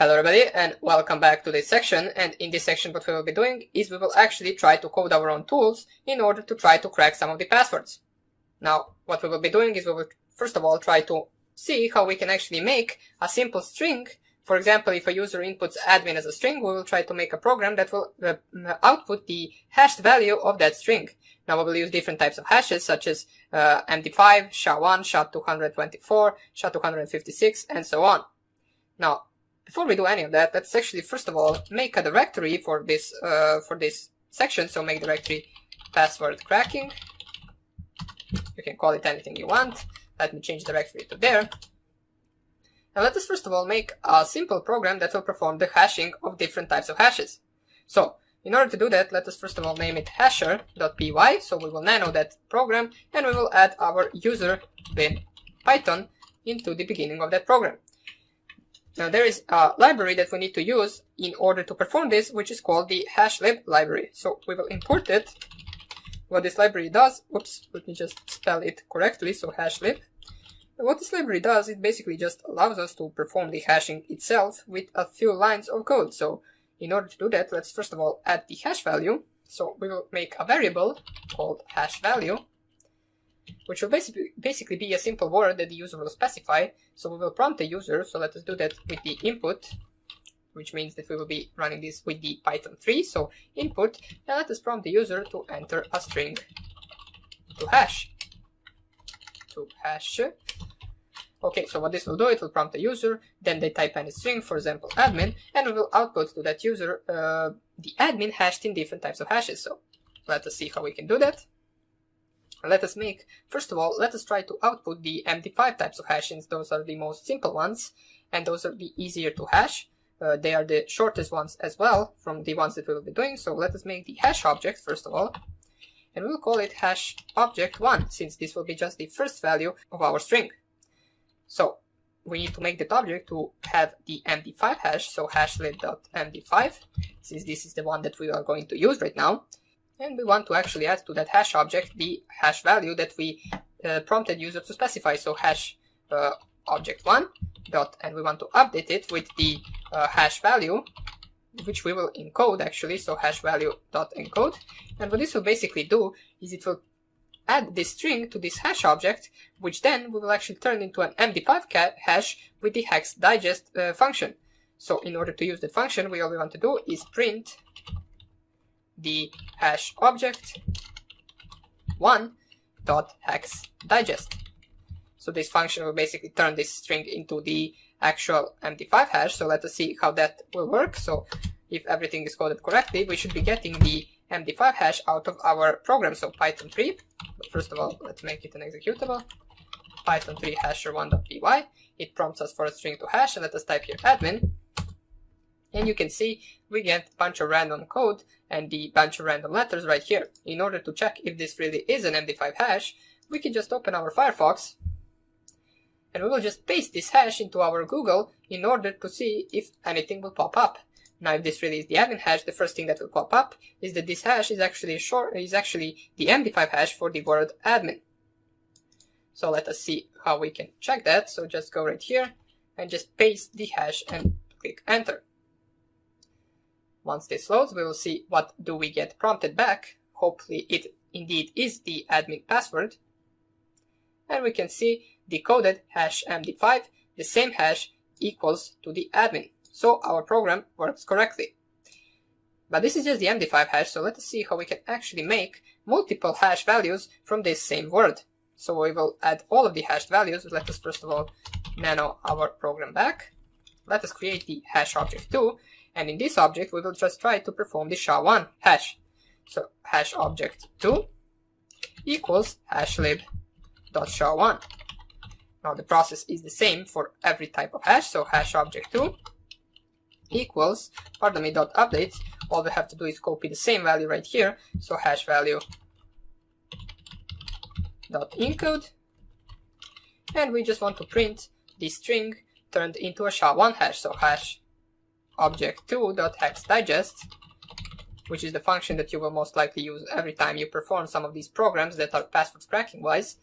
Hello everybody and welcome back to this section, and in this section what we will be doing is we will actually try to code our own tools in order to try to crack some of the passwords. Now what we will be doing is we will first of all try to see how we can actually make a simple string. For example, if a user inputs admin as a string, we will try to make a program that will output the hashed value of that string. Now we will use different types of hashes such as MD5, SHA-1, SHA-224, SHA-256 and so on. Now before we do any of that, let's actually first of all make a directory for this section. So make directory password cracking. You can call it anything you want. Let me change directory to there. And let us first of all make a simple program that will perform the hashing of different types of hashes. So in order to do that, let us first of all name it hasher.py. So we will nano that program and we will add our user bin Python into the beginning of that program. Now there is a library that we need to use in order to perform this, which is called the hashlib library. So we will import it. What this library does, oops, let me just spell it correctly, so hashlib. What this library does, it basically just allows us to perform the hashing itself with a few lines of code. So in order to do that, let's first of all add the hash value. So we will make a variable called hash value, which will basically be a simple word that the user will specify. So we will prompt the user. So let us do that with the input, which means that we will be running this with the Python 3. So input, and let us prompt the user to enter a string to hash. Okay, so what this will do, it will prompt the user, then they type any string, for example admin, and we will output to that user the admin hashed in different types of hashes. So let us see how we can do that. Let us make, first of all, let us try to output the MD5 types of hashes. Those are the most simple ones, and those are the easier to hash. They are the shortest ones as well from the ones that we will be doing. So let us make the hash object, first of all, and we'll call it hash object 1, since this will be just the first value of our string. So we need to make that object to have the MD5 hash, so hashlib.md5, since this is the one that we are going to use right now. And we want to actually add to that hash object the hash value that we prompted user to specify. So hash object 1 dot, and we want to update it with the hash value, which we will encode actually. So hash value dot encode. And what this will basically do is it will add this string to this hash object, which then we will actually turn into an MD5 hash with the hex digest function. So in order to use that function, all we want to do is print the hash object 1 dot hex digest. So this function will basically turn this string into the actual MD5 hash. So let us see how that will work. So if everything is coded correctly, we should be getting the MD5 hash out of our program. So Python 3, but first of all, let's make it an executable. Python 3 hasher1.py. It prompts us for a string to hash, and let us type here admin. And you can see we get a bunch of random code and the bunch of random letters right here. In order to check if this really is an MD5 hash, we can just open our Firefox and we will just paste this hash into our Google in order to see if anything will pop up. Now, if this really is the admin hash, the first thing that will pop up is that this hash is actually the MD5 hash for the word admin. So let us see how we can check that. So just go right here and just paste the hash and click enter. Once this loads, we will see what do we get prompted back. Hopefully it indeed is the admin password. And we can see decoded hash MD5, the same hash equals to the admin. So our program works correctly. But this is just the MD5 hash, so let us see how we can actually make multiple hash values from this same word. So we will add all of the hashed values. Let us first of all nano our program back. Let us create the hash object 2. And in this object, we will just try to perform the SHA-1 hash. So hash object 2 equals hashlib.sha1. Now the process is the same for every type of hash. So hash object 2 equals, .update. All we have to do is copy the same value right here. So hash value .encode. And we just want to print the string turned into a SHA-1 hash. So hash object 2.hexdigest, which is the function that you will most likely use every time you perform some of these programs that are password cracking wise.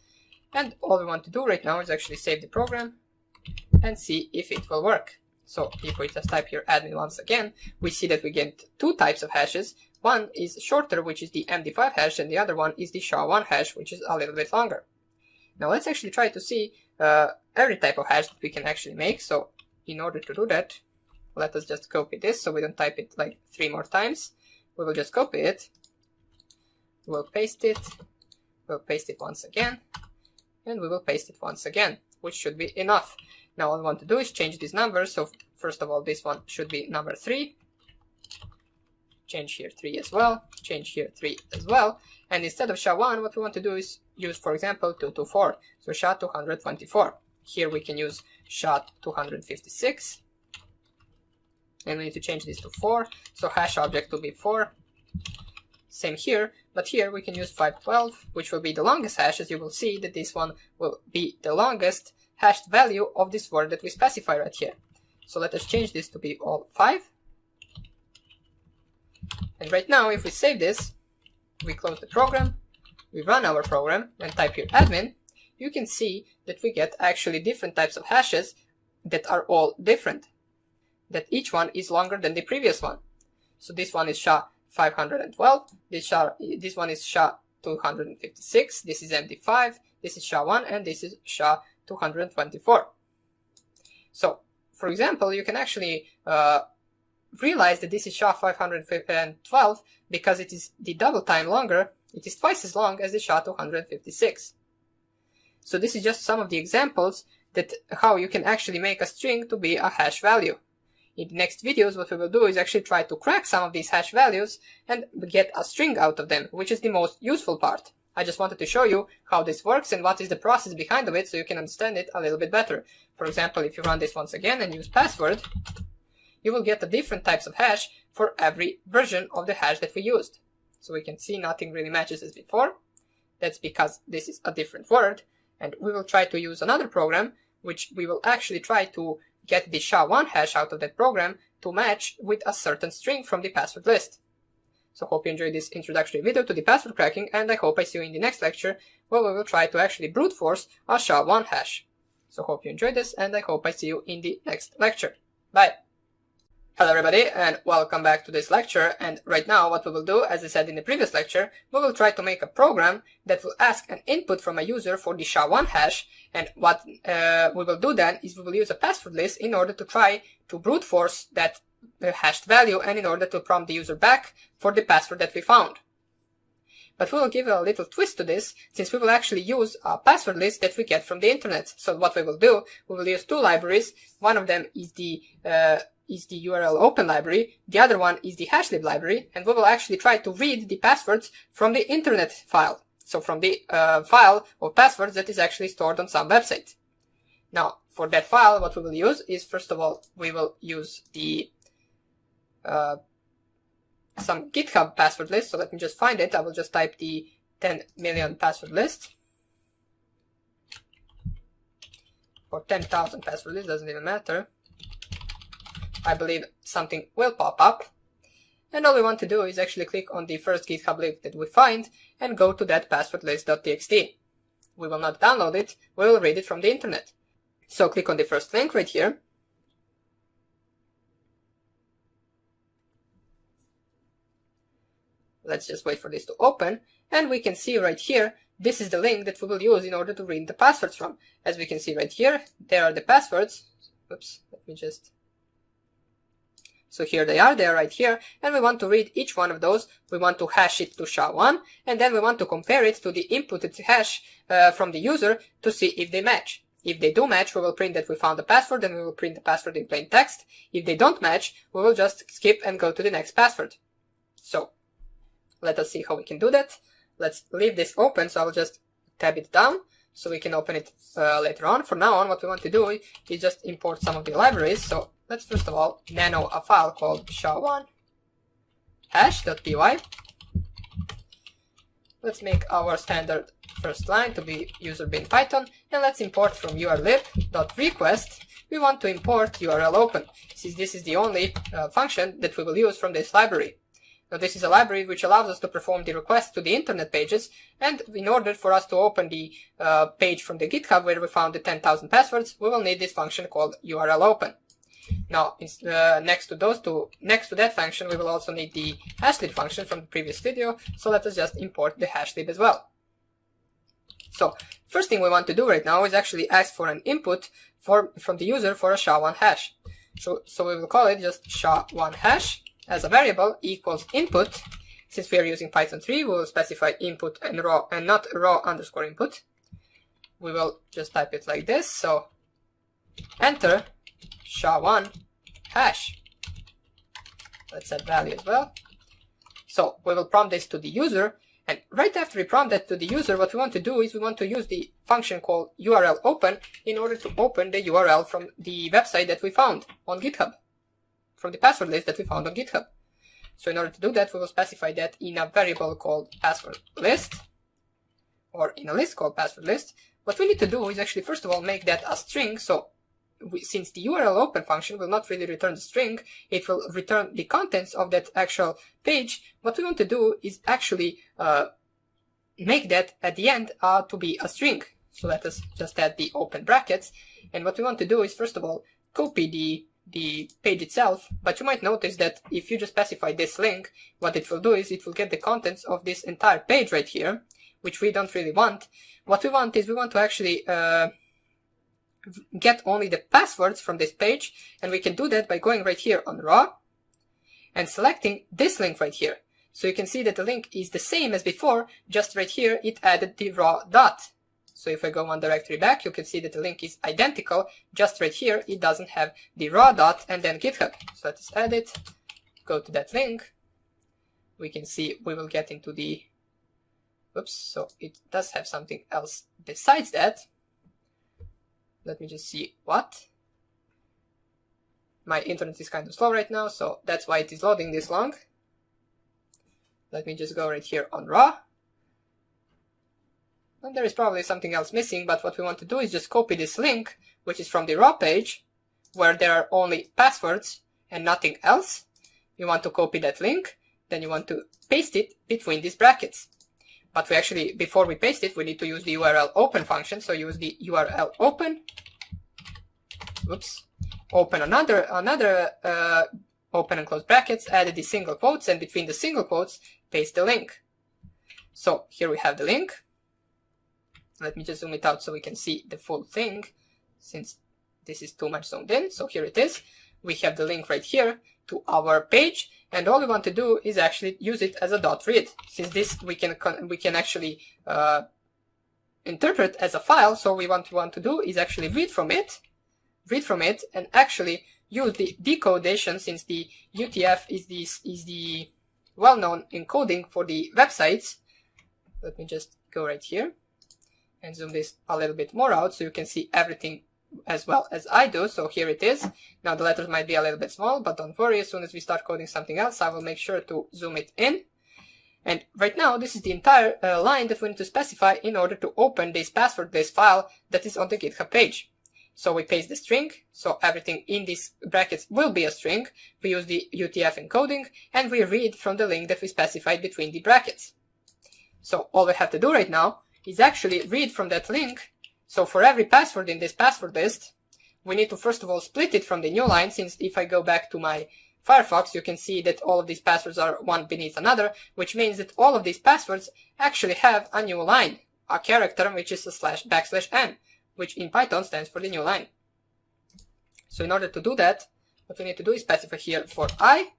And all we want to do right now is actually save the program and see if it will work. So if we just type here admin once again, we see that we get two types of hashes. One is shorter, which is the MD5 hash, and the other one is the SHA-1 hash, which is a little bit longer. Now let's actually try to see every type of hash that we can actually make. So in order to do that, let us just copy this so we don't type it like 3 more times. We will just copy it. We'll paste it. We'll paste it once again. And we will paste it once again, which should be enough. Now all I want to do is change these numbers. So first of all, this one should be number 3. Change here 3 as well. Change here 3 as well. And instead of SHA-1, what we want to do is use, for example, 224. So SHA-224. Here we can use SHA-256. And we need to change this to 4. So hash object will be 4. Same here, but here we can use 512, which will be the longest hash. As you will see that this one will be the longest hashed value of this word that we specify right here. So let us change this to be all 5. And right now, if we save this, we close the program, we run our program and type here admin, you can see that we get actually different types of hashes that are all different, that each one is longer than the previous one. So this one is SHA-512, this one is SHA-256, this is MD5, this is SHA-1, and this is SHA-224. So, for example, you can actually realize that this is SHA-512 because it is the double time longer, it is twice as long as the SHA-256. So this is just some of the examples that how you can actually make a string to be a hash value. In the next videos, what we will do is actually try to crack some of these hash values and get a string out of them, which is the most useful part. I just wanted to show you how this works and what is the process behind of it so you can understand it a little bit better. For example, if you run this once again and use password, you will get the different types of hash for every version of the hash that we used. So we can see nothing really matches as before. That's because this is a different word. And we will try to use another program, which we will actually try to get the SHA-1 hash out of that program to match with a certain string from the password list. So hope you enjoyed this introductory video to the password cracking, and I hope I see you in the next lecture where we will try to actually brute force a SHA-1 hash. So hope you enjoyed this, and I hope I see you in the next lecture. Bye! Hello everybody, and welcome back to this lecture. And right now what we will do, as I said in the previous lecture, we will try to make a program that will ask an input from a user for the SHA-1 hash. And what we will do then is we will use a password list in order to try to brute force that hashed value and in order to prompt the user back for the password that we found. But we will give a little twist to this, since we will actually use a password list that we get from the internet. So what we will do, we will use two libraries. One of them is the URL open library, the other one is the hashlib library, and we will actually try to read the passwords from the internet file. So from the file of passwords that is actually stored on some website. Now, for that file, what we will use is, first of all, we will use the some GitHub password list. So let me just find it. I will just type the 10 million password list. Or 10,000 password list, doesn't even matter. I believe something will pop up. And all we want to do is actually click on the first GitHub link that we find and go to that passwordlist.txt. We will not download it, we will read it from the internet. So click on the first link right here. Let's just wait for this to open, and we can see right here, this is the link that we will use in order to read the passwords from. As we can see right here, there are the passwords. Oops, let me just... So here they are right here, and we want to read each one of those. We want to hash it to SHA-1, and then we want to compare it to the inputted hash from the user to see if they match. If they do match, we will print that we found the password, and we will print the password in plain text. If they don't match, we will just skip and go to the next password. So, let us see how we can do that. Let's leave this open, so I will just tab it down, so we can open it later on. From now on, what we want to do is just import some of the libraries. So, let's first of all nano a file called SHA-1 hash.py. Let's make our standard first line to be user bin Python, and let's import from urlib.request. We want to import URL open, since this is the only function that we will use from this library. Now this is a library which allows us to perform the request to the internet pages, and in order for us to open the page from the GitHub where we found the 10,000 passwords, we will need this function called URL open. Now, next to that function, we will also need the hashlib function from the previous video. So let us just import the hashlib as well. So first thing we want to do right now is actually ask for an input from the user for a SHA-1 hash. So we will call it just SHA-1 hash as a variable equals input. Since we are using Python 3, we will specify input and raw and not raw underscore input. We will just type it like this. So enter SHA-1 hash. Let's add value as well. So we will prompt this to the user, and right after we prompt that to the user, what we want to do is we want to use the function called URL open in order to open the URL from the website that we found on GitHub, from the password list that we found on GitHub. So in order to do that, we will specify that in a variable called password list, or in a list called password list. What we need to do is actually first of all make that a string. So since the URL open function will not really return the string, it will return the contents of that actual page. What we want to do is actually make that at the end to be a string. So let us just add the open brackets. And what we want to do is first of all copy the page itself, but you might notice that if you just specify this link, what it will do is it will get the contents of this entire page right here, which we don't really want. What we want is we want to actually get only the passwords from this page, and we can do that by going right here on raw and selecting this link right here. So you can see that the link is the same as before, just right here it added the raw dot. So if I go one directory back, you can see that the link is identical, just right here it doesn't have the raw dot and then GitHub. So let's add it, go to that link, we can see we will get into the, oops, so it does have something else besides that. Let me just see what. My internet is kind of slow right now, so that's why it is loading this long. Let me just go right here on raw. And there is probably something else missing, but what we want to do is just copy this link, which is from the raw page, where there are only passwords and nothing else. You want to copy that link, then you want to paste it between these brackets. But we actually, before we paste it, we need to use the URL open function. So use the URL open. Oops. Open another open and close brackets, add the single quotes, and between the single quotes, paste the link. So here we have the link. Let me just zoom it out so we can see the full thing, since this is too much zoomed in. So here it is. We have the link right here to our page, and all we want to do is actually use it as a .read. Since this we can actually interpret as a file, so what we want to do is actually read from it, and actually use the decodation, since the UTF is the well-known encoding for the websites. Let me just go right here and zoom this a little bit more out so you can see everything as well as I do. So here it is. Now the letters might be a little bit small, but don't worry, as soon as we start coding something else, I will make sure to zoom it in. And right now, this is the entire line that we need to specify in order to open this password list file that is on the GitHub page. So we paste the string, so everything in these brackets will be a string. We use the UTF encoding, and we read from the link that we specified between the brackets. So all we have to do right now is actually read from that link. So for every password in this password list, we need to first of all split it from the new line, since if I go back to my Firefox, you can see that all of these passwords are one beneath another, which means that all of these passwords actually have a new line, a character which is /n, which in Python stands for the new line. So in order to do that, what we need to do is specify here for I,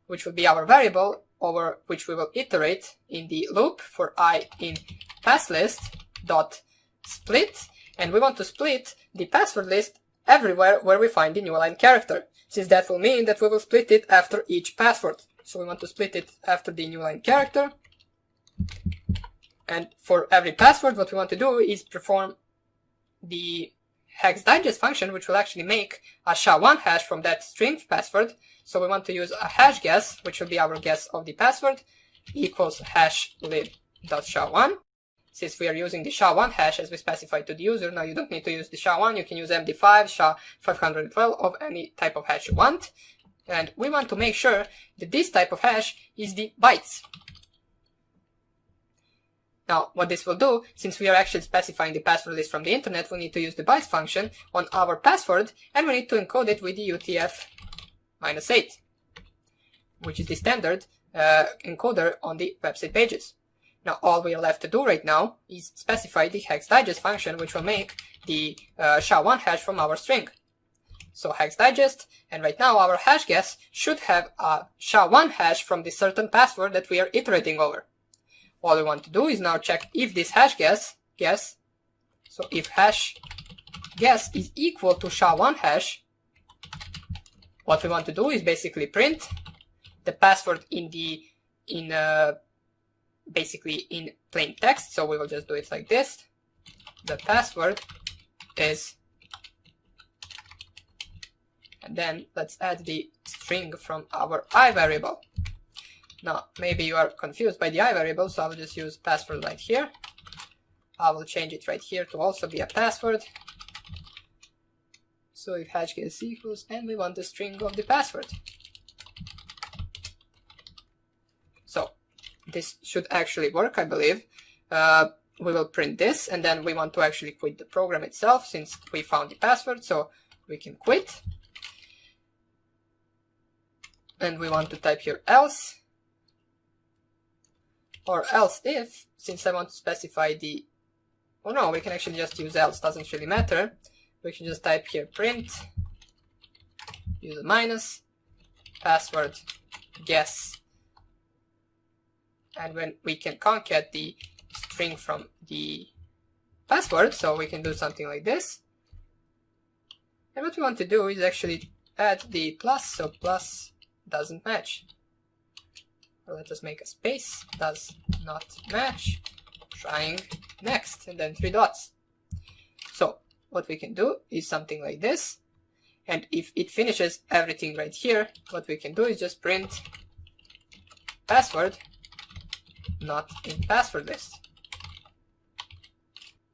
which will be our variable over which we will iterate in the loop for I in passlist dot split, and we want to split the password list everywhere where we find the new line character, since that will mean that we will split it after each password. So we want to split it after the new line character, and for every password what we want to do is perform the hex digest function, which will actually make a SHA-1 hash from that string password. So we want to use a hash guess, which will be our guess of the password, equals hashlib.sha1. Since we are using the SHA-1 hash as we specified to the user, now you don't need to use the SHA-1, you can use MD5, SHA-512 of any type of hash you want. And we want to make sure that this type of hash is the bytes. Now, what this will do, since we are actually specifying the password list from the internet, we need to use the bytes function on our password, and we need to encode it with the UTF-8, which is the standard encoder on the website pages. Now, all we are left to do right now is specify the hex digest function, which will make the SHA-1 hash from our string. So hex digest, and right now our hash guess should have a SHA-1 hash from the certain password that we are iterating over. All we want to do is now check if this hash guess, so if hash guess is equal to SHA-1 hash, what we want to do is basically print the password basically in plain text. So we will just do it like this. The password is, and then let's add the string from our I variable. Now, maybe you are confused by the I variable, so I will just use password right here. I will change it right here to also be a password. So if hash guess equals, and we want the string of the password. So this should actually work, I believe. We will print this, and then we want to actually quit the program itself since we found the password, so we can quit. And we want to type here else, or else if, since I want to specify the, oh no, we can actually just use else, doesn't really matter. We can just type here print, use a minus, password, guess, and when we can concat the string from the password, so we can do something like this. And what we want to do is actually add the plus, so plus doesn't match. Or let us make a space, does not match, trying next, and then 3 dots. So what we can do is something like this, and if it finishes everything right here, what we can do is just print password not in password list.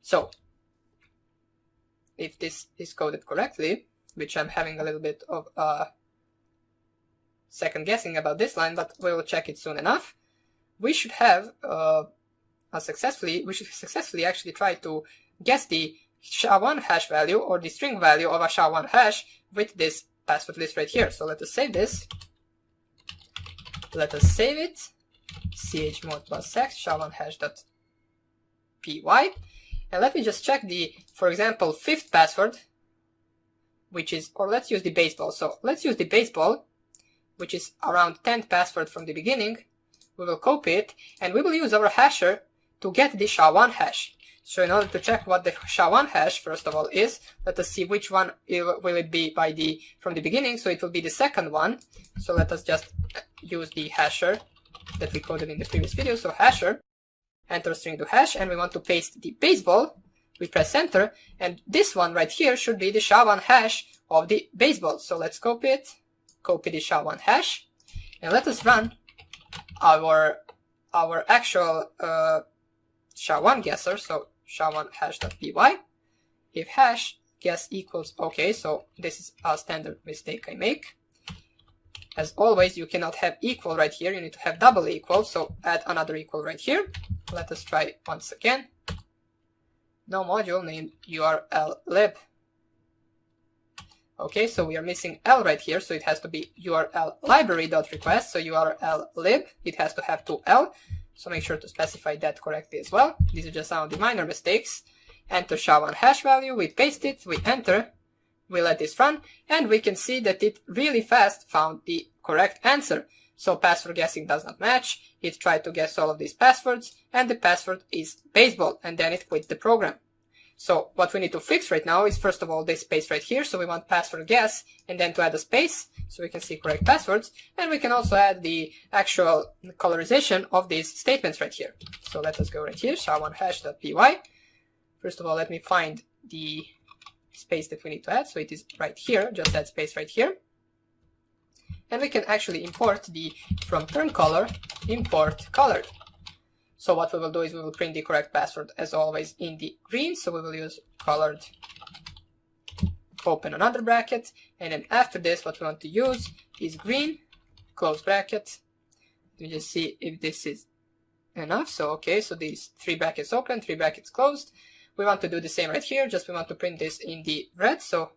So if this is coded correctly, which I'm having a little bit of second guessing about this line, but we will check it soon enough, we should have successfully actually try to guess the SHA-1 hash value or the string value of a SHA-1 hash with this password list right here. So let us save this. Let us save it. chmod +x SHA-1 hash.py, and let me just check the, for example, 5th password, which is, or let's use the baseball. So let's use the baseball, which is around 10th password from the beginning. We will copy it, and we will use our hasher to get the SHA-1 hash. So in order to check what the SHA-1 hash, first of all, is, let us see which one will it be from the beginning. So it will be the second one. So let us just use the hasher that we coded in the previous video. So hasher, enter string to hash, and we want to paste the baseball. We press enter, and this one right here should be the SHA-1 hash of the baseball. So let's copy it, copy the SHA-1 hash, and let us run our actual SHA-1 guesser. So SHA-1 hash.py. If hash guess equals, okay, so this is a standard mistake I make. As always, you cannot have equal right here, you need to have double equal, so add another equal right here. Let us try once again. No module named URL lib. Okay, so we are missing L right here, so it has to be URL library.request, so URL lib, it has to have 2L, so make sure to specify that correctly as well. These are just some of the minor mistakes. Enter SHA-1 hash value, we paste it, we enter, we let this run, and we can see that it really fast found the correct answer. So password guessing does not match, it tried to guess all of these passwords, and the password is baseball, and then it quit the program. So what we need to fix right now is first of all this space right here, so we want password guess, and then to add a space, so we can see correct passwords, and we can also add the actual colorization of these statements right here. So let us go right here, SHA-1 hash.py. First of all, let me find the space that we need to add, so it is right here, just that space right here. And we can actually import the from turn color, import colored. So what we will do is we will print the correct password as always in the green, so we will use colored, open another bracket, and then after this what we want to use is green, close bracket. Let me just see if this is enough. So okay, so these 3 brackets open, 3 brackets closed. We want to do the same right here, just we want to print this in the red. So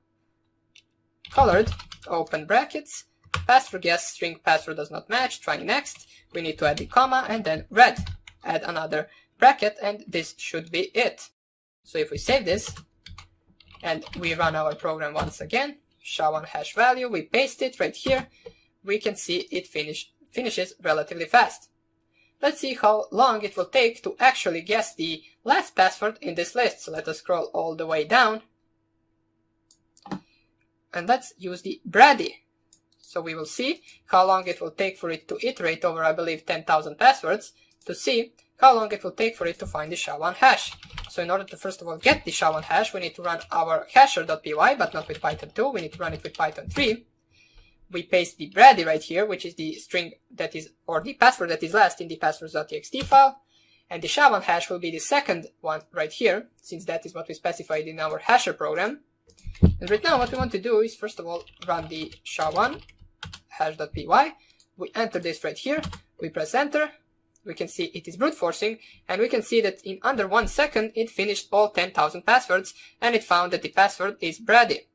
colored, open brackets, password guess, string password does not match, trying next. We need to add the comma, and then red, add another bracket, and this should be it. So if we save this and we run our program once again, SHA-1 hash value, we paste it right here, we can see it finishes relatively fast. Let's see how long it will take to actually guess the last password in this list. So let us scroll all the way down. And let's use the Brady. So we will see how long it will take for it to iterate over, I believe, 10,000 passwords to see how long it will take for it to find the SHA-1 hash. So in order to first of all get the SHA-1 hash, we need to run our hasher.py, but not with Python 2. We need to run it with Python 3. We paste the Brady right here, which is the string that is, or the password that is last in the passwords.txt file. And the SHA-1 hash will be the second one right here, since that is what we specified in our hasher program. And right now what we want to do is first of all run the SHA-1 hash.py. We enter this right here, we press enter, we can see it is brute forcing, and we can see that in under 1 second it finished all 10,000 passwords, and it found that the password is Brady.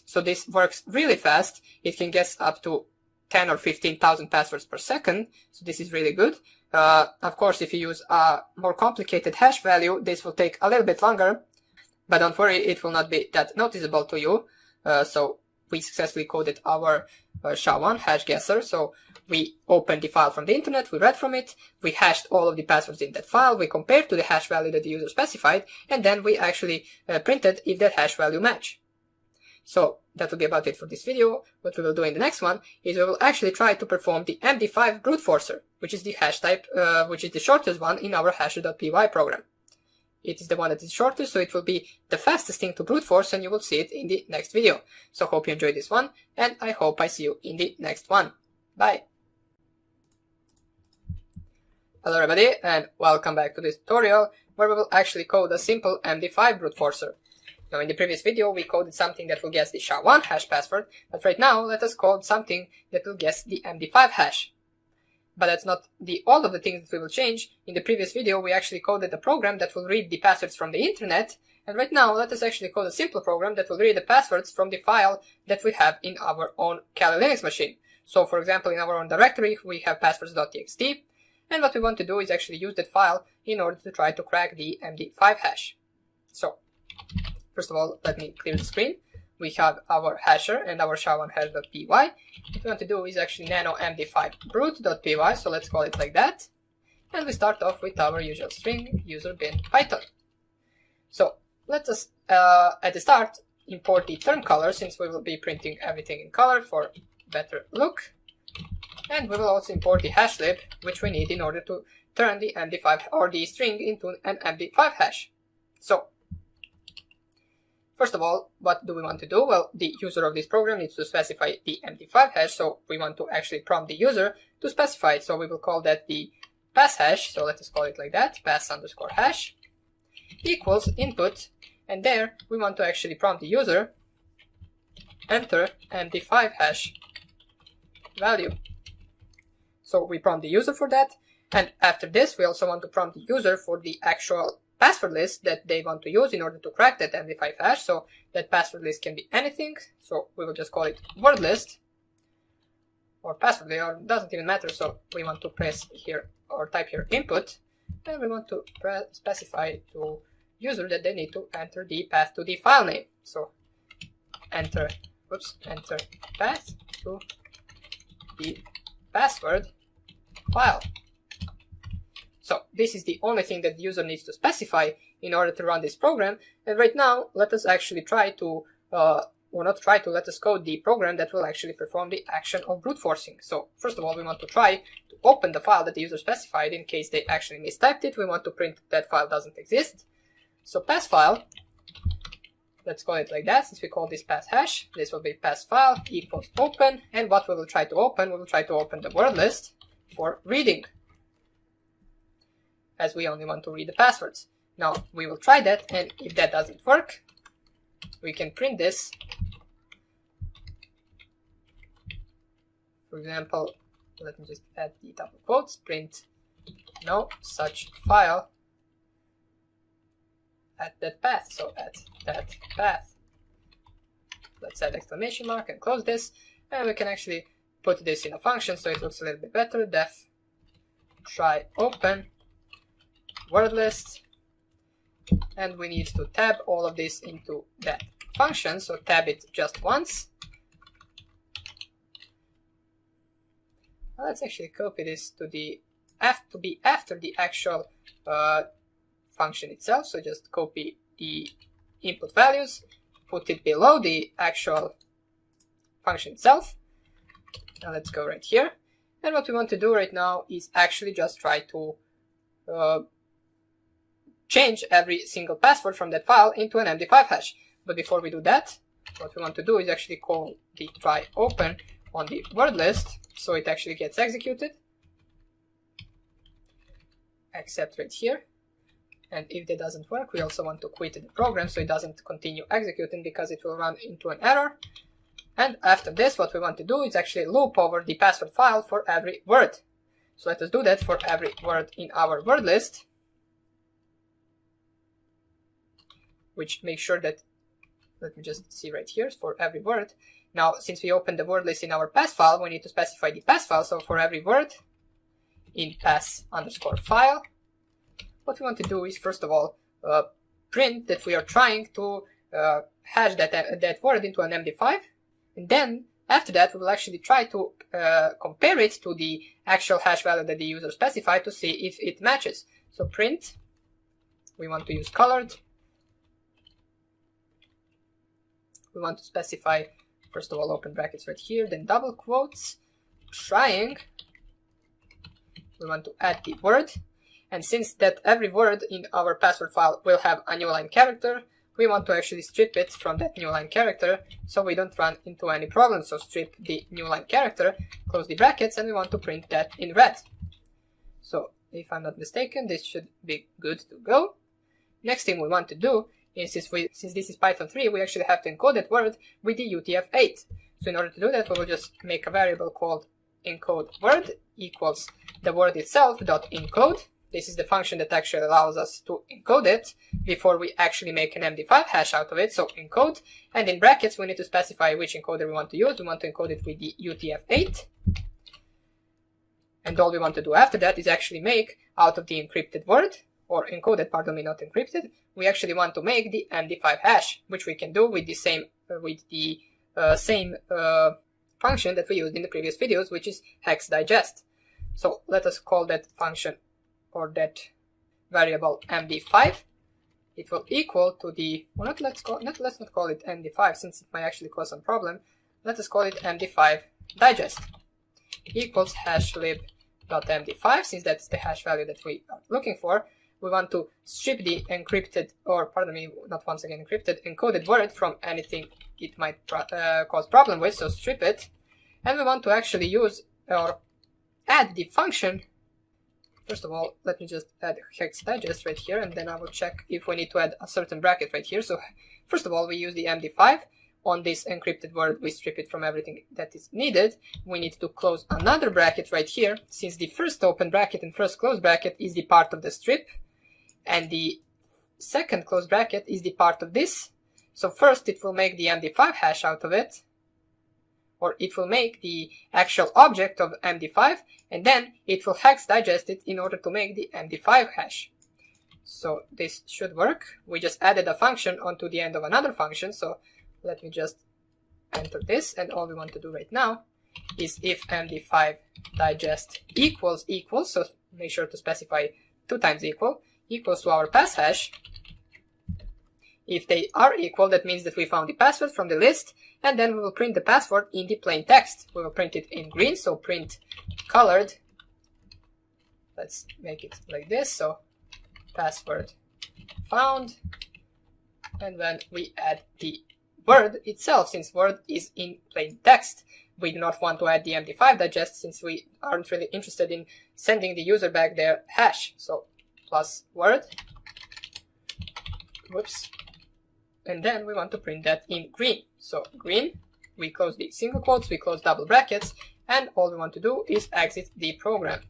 So this works really fast. It can guess up to 10 or 15,000 passwords per second. So this is really good. Of course, if you use a more complicated hash value, this will take a little bit longer, but don't worry, it will not be that noticeable to you. So we successfully coded our SHA-1 hash guesser. So we opened the file from the internet, we read from it, we hashed all of the passwords in that file, we compared to the hash value that the user specified, and then we actually printed if that hash value match. So that will be about it for this video. What we will do in the next one is we will actually try to perform the MD5 brute forcer, which is the hash type, which is the shortest one in our hasher.py program. It is the one that is shortest, so it will be the fastest thing to brute force, and you will see it in the next video. So hope you enjoyed this one, and I hope I see you in the next one. Bye! Hello everybody, and welcome back to this tutorial, where we will actually code a simple MD5 brute forcer. Now in the previous video we coded something that will guess the SHA-1 hash password, but right now let us code something that will guess the MD5 hash. But that's not all of the things that we will change. In the previous video we actually coded a program that will read the passwords from the internet, and right now let us actually code a simple program that will read the passwords from the file that we have in our own Kali Linux machine. So for example, in our own directory we have passwords.txt, and what we want to do is actually use that file in order to try to crack the MD5 hash. So first of all, let me clear the screen. We have our hasher and our SHA-1 hash.py. What we want to do is actually nano md5 brute.py, so let's call it like that. And we start off with our usual string, user bin python. So let us, at the start, import the term color, since we will be printing everything in color for better look. And we will also import the hashlib, which we need in order to turn the MD5 or the string into an MD5 hash. So first of all, what do we want to do? Well, the user of this program needs to specify the MD5 hash, so we want to actually prompt the user to specify it. So we will call that the pass hash, so let us call it like that, pass_hash, equals input, and there we want to actually prompt the user, enter MD5 hash value. So we prompt the user for that, and after this we also want to prompt the user for the actual password list that they want to use in order to crack that MD5 hash. So that password list can be anything, so we will just call it word list or password list, or doesn't even matter. So we want to press here or type here input, and we want to specify to user that they need to enter the path to the file name. So enter path to the password file. So this is the only thing that the user needs to specify in order to run this program. And right now, let us actually try to, let us code the program that will actually perform the action of brute forcing. So first of all, we want to try to open the file that the user specified. In case they actually mistyped it, we want to print that file doesn't exist. So pass file, let's call it like that, since we call this pass hash. This will be pass file equals open, and what we will try to open, we will try to open the word list for reading, as we only want to read the passwords. Now we will try that, and if that doesn't work, we can print this. For example, let me just add the double quotes, print no such file at that path. So at that path. Let's add exclamation mark and close this, and we can actually put this in a function so it looks a little bit better. Def try open word list, and we need to tab all of this into that function, so tab it just once. Let's actually copy this to be after the actual function itself, so just copy the input values, put it below the actual function itself. Now let's go right here, and what we want to do right now is actually just try to change every single password from that file into an MD5 hash. But before we do that, what we want to do is actually call the try open on the word list, so it actually gets executed, except right here. And if that doesn't work, we also want to quit the program so it doesn't continue executing, because it will run into an error. And after this, what we want to do is actually loop over the password file for every word. So let us do that for every word in our word list, which makes sure that, let me just see right here, for every word. Now, since we opened the word list in our pass file, we need to specify the pass file. So for every word in pass_file, what we want to do is, first of all, print that we are trying to hash that word into an MD5. And then after that, we will actually try to compare it to the actual hash value that the user specified to see if it matches. So print, we want to use colored. We want to specify, first of all, open brackets right here, then double quotes, trying. We want to add the word. And since that every word in our password file will have a new line character, we want to actually strip it from that new line character so we don't run into any problems. So strip the new line character, close the brackets, and we want to print that in red. So if I'm not mistaken, this should be good to go. Next thing we want to do is, since this is Python 3, we actually have to encode that word with the UTF-8. So in order to do that, we will just make a variable called encode word equals the word itself dot encode. This is the function that actually allows us to encode it before we actually make an MD5 hash out of it. So encode, and in brackets we need to specify which encoder we want to use. We want to encode it with the UTF-8. And all we want to do after that is actually make out of the encrypted word, or encoded, pardon me, not encrypted. We actually want to make the MD5 hash, which we can do with the same function that we used in the previous videos, which is hex digest. So let us call that function, or that variable, MD5. It will equal to the, well, let's not call it MD5 since it might actually cause some problem. Let us call it MD5 digest equals hashlib.md5, since that's the hash value that we are looking for. We want to strip the encrypted, or pardon me, not once again encrypted, encoded word from anything it might cause problem with, so strip it. And we want to actually use or add the function. First of all, let me just add hex digest right here, and then I will check if we need to add a certain bracket right here. So first of all, we use the MD5. On this encrypted word, we strip it from everything that is needed. We need to close another bracket right here, since the first open bracket and first close bracket is the part of the strip, and the second close bracket is the part of this. So first it will make the MD5 hash out of it, or it will make the actual object of MD5, and then it will hex digest it in order to make the MD5 hash. So this should work. We just added a function onto the end of another function, so let me just enter this, and all we want to do right now is if MD5 digest equals, so make sure to specify 2 times equals to our pass hash. If they are equal, that means that we found the password from the list, and then we will print the password in the plain text. We will print it in green, so print colored. Let's make it like this, so password found, and then we add the word itself, since word is in plain text. We do not want to add the MD5 digest since we aren't really interested in sending the user back their hash. So plus word, whoops, and then we want to print that in green. So green, we close the single quotes, we close double brackets, and all we want to do is exit the program.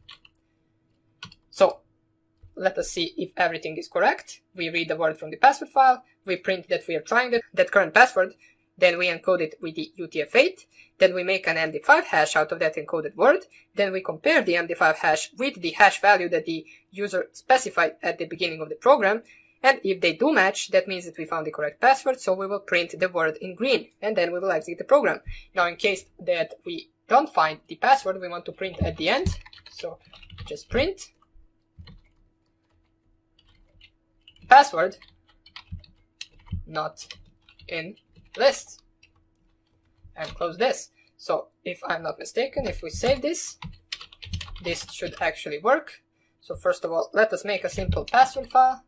let us see if everything is correct. We read the word from the password file, we print that we are trying that current password, then we encode it with the UTF-8, then we make an MD5 hash out of that encoded word, then we compare the MD5 hash with the hash value that the user specified at the beginning of the program, and if they do match, that means that we found the correct password, so we will print the word in green, and then we will execute the program. Now, in case that we don't find the password we want to print at the end, so just print password not in list, and close this. So if I'm not mistaken, if we save this, this should actually work. So first of all, let us make a simple password file,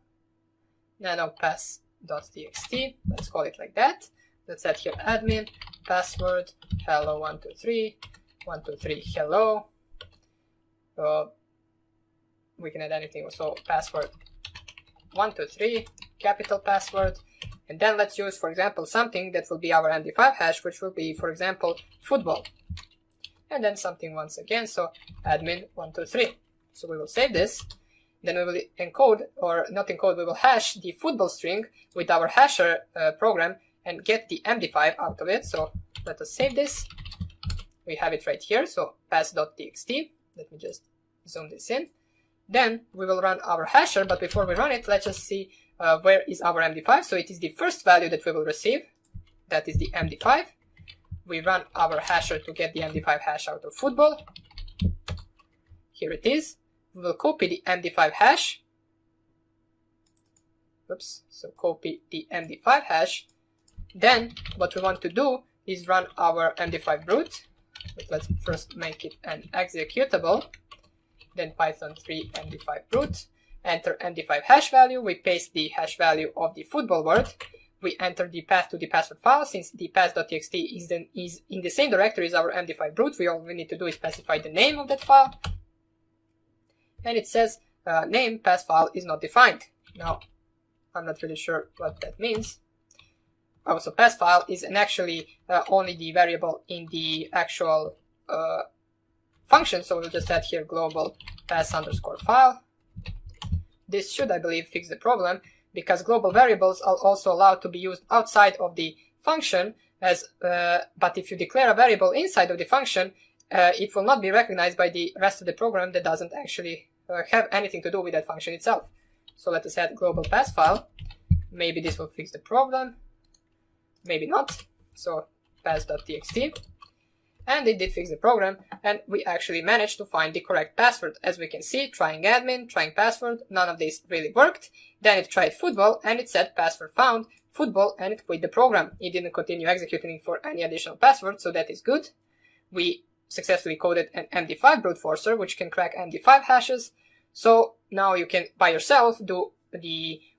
nanopass.txt, let's call it like that. Let's add here admin password hello 123 123 hello. We can add anything, so password 123 capital password, and then let's use, for example, something that will be our MD5 hash, which will be, for example, football, and then something once again, so admin 123. So we will save this, then we will encode, or not encode, we will hash the football string with our hasher program and get the MD5 out of it. So let us save this. We have it right here, so pass.txt. Let me just zoom this in. Then we will run our hasher, but before we run it, let's just see where is our MD5. So it is the first value that we will receive. That is the MD5. We run our hasher to get the MD5 hash out of football. Here it is. We will copy the MD5 hash. Oops. So copy the MD5 hash. Then what we want to do is run our MD5 brute. But let's first make it an executable. Then Python 3 MD5 brute. Enter MD5 hash value. We paste the hash value of the football word. We enter the path to the password file. Since the path.txt is in the same directory as our MD5 brute, all we need to do is specify the name of that file. And it says name path file is not defined. Now, I'm not really sure what that means. Also, path file is actually only the variable in the actual function, so we'll just add here global path_file. This should, I believe, fix the problem, because global variables are also allowed to be used outside of the function, but if you declare a variable inside of the function, it will not be recognized by the rest of the program that doesn't actually have anything to do with that function itself. So let us add global path file. Maybe this will fix the problem, maybe not. So path.txt, and it did fix the program, and we actually managed to find the correct password. As we can see, trying admin, trying password, none of these really worked. Then it tried football, and it said password found, football, and it quit the program. It didn't continue executing for any additional password, so that is good. We successfully coded an MD5 brute forcer, which can crack MD5 hashes. So now you can, by yourself, do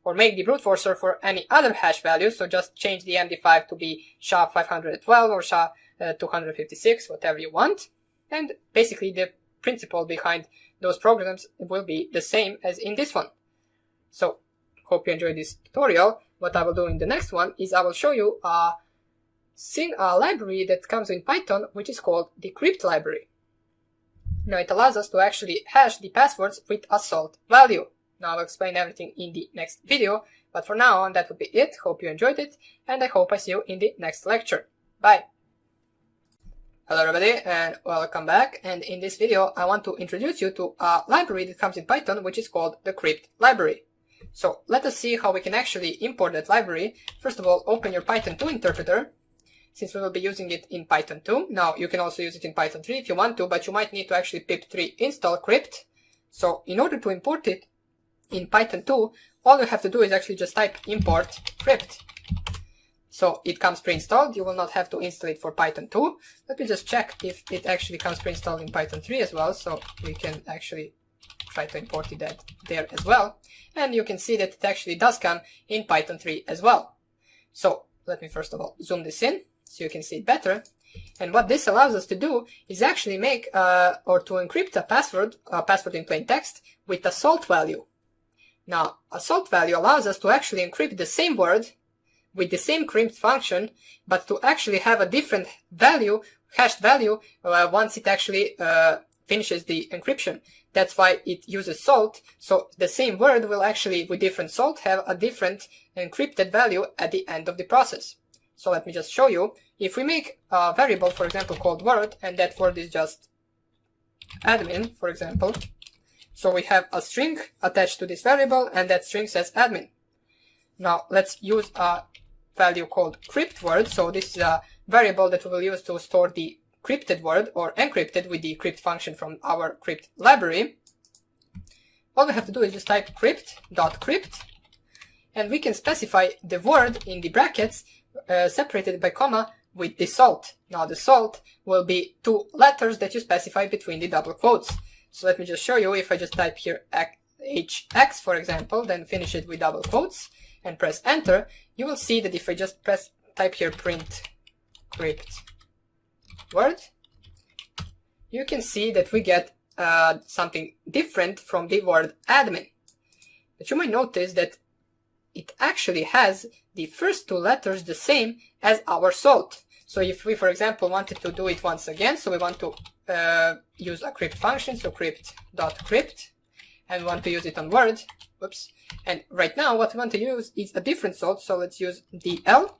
or make the brute forcer for any other hash value. So just change the MD5 to be SHA-512 or SHA-256, whatever you want. And basically the principle behind those programs will be the same as in this one. So hope you enjoyed this tutorial. What I will do in the next one is I will show you a library that comes in Python, which is called the crypt library. Now it allows us to actually hash the passwords with a salt value. Now I'll explain everything in the next video, but for now on that would be it. Hope you enjoyed it, and I hope I see you in the next lecture. Bye! Hello everybody, and welcome back. And in this video I want to introduce you to a library that comes in Python, which is called the crypt library. So let us see how we can actually import that library. First of all, open your Python 2 interpreter, since we will be using it in Python 2. Now you can also use it in Python 3 if you want to, but you might need to actually pip3 install crypt. So in order to import it in Python 2, all you have to do is actually just type import crypt. So it comes pre-installed. You will not have to install it for Python 2. Let me just check if it actually comes pre-installed in Python 3 as well, so we can actually try to import it there as well. And you can see that it actually does come in Python 3 as well. So let me first of all zoom this in so you can see it better. And what this allows us to do is actually make or to encrypt a password in plain text with a salt value. Now, a salt value allows us to actually encrypt the same word with the same crypt function, but to actually have a different value, hashed value, once it actually finishes the encryption. That's why it uses salt. So the same word will actually, with different salt, have a different encrypted value at the end of the process. So let me just show you. If we make a variable, for example, called word, and that word is just admin, for example. So we have a string attached to this variable, and that string says admin. Now let's use a value called crypt word. So this is a variable that we will use to store the encrypted word, or encrypted with the crypt function from our crypt library. All we have to do is just type crypt.crypt, and we can specify the word in the brackets separated by comma with the salt. Now the salt will be 2 letters that you specify between the double quotes. So let me just show you. If I just type here hx, for example, then finish it with double quotes and press enter, you will see that if I just type here print crypt word, you can see that we get something different from the word admin. But you might notice that it actually has the first 2 letters the same as our salt. So if we, for example, wanted to do it once again, so we want to use a crypt function, so crypt.crypt, and we want to use it on word, whoops, and right now what we want to use is a different salt, so let's use DL.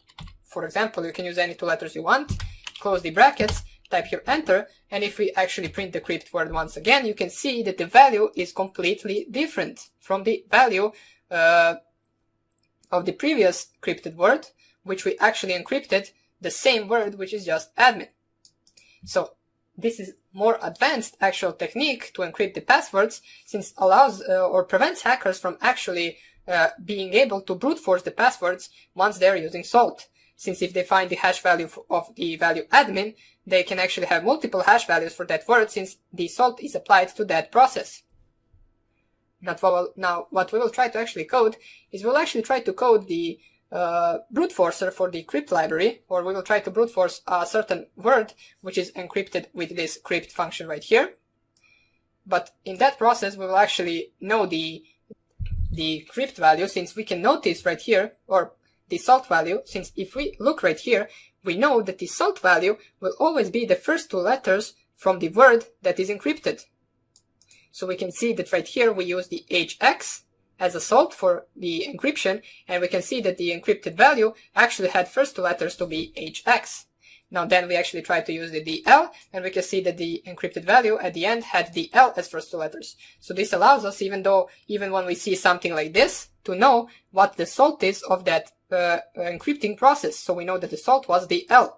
For example, you can use any 2 letters you want, close the brackets, type here enter, and if we actually print the crypt word once again, you can see that the value is completely different from the value of the previous encrypted word, which we actually encrypted the same word, which is just admin. So this is more advanced actual technique to encrypt the passwords, since allows or prevents hackers from actually being able to brute force the passwords once they're using salt. Since if they find the hash value of the value admin, they can actually have multiple hash values for that word, since the salt is applied to that process. Now, what we will try to actually code is we'll actually try to code the brute forcer for the crypt library, or we will try to brute force a certain word which is encrypted with this crypt function right here. But in that process, we will actually know the crypt value, since we can notice right here, or the salt value, since if we look right here, we know that the salt value will always be the first 2 letters from the word that is encrypted. So we can see that right here we use the hx as a salt for the encryption, and we can see that the encrypted value actually had first 2 letters to be hx. Now then we actually try to use the DL, and we can see that the encrypted value at the end had DL as first 2 letters. So this allows us, even when we see something like this, to know what the salt is of that encrypting process. So we know that the salt was DL,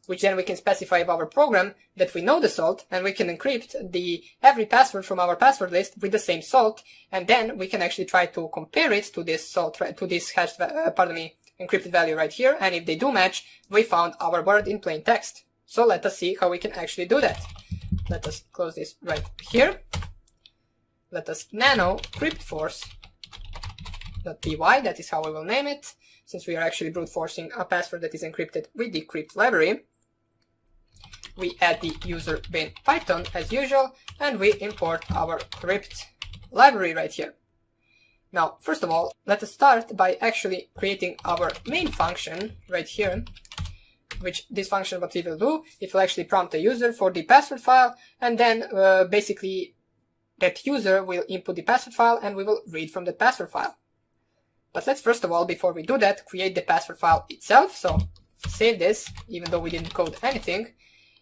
which then we can specify of our program that we know the salt, and we can encrypt every password from our password list with the same salt, and then we can actually try to compare it to this salt, to this encrypted value right here, and if they do match, we found our word in plain text. So let us see how we can actually do that. Let us close this right here. Let us nano cryptforce.py, that is how we will name it, since we are actually brute forcing a password that is encrypted with the crypt library. We add the user bin Python as usual, and we import our crypt library right here. Now, first of all, let us start by actually creating our main function right here, which this function, what we will do, it will actually prompt the user for the password file, and then basically that user will input the password file, and we will read from the password file. But let's first of all, before we do that, create the password file itself. So save this, even though we didn't code anything,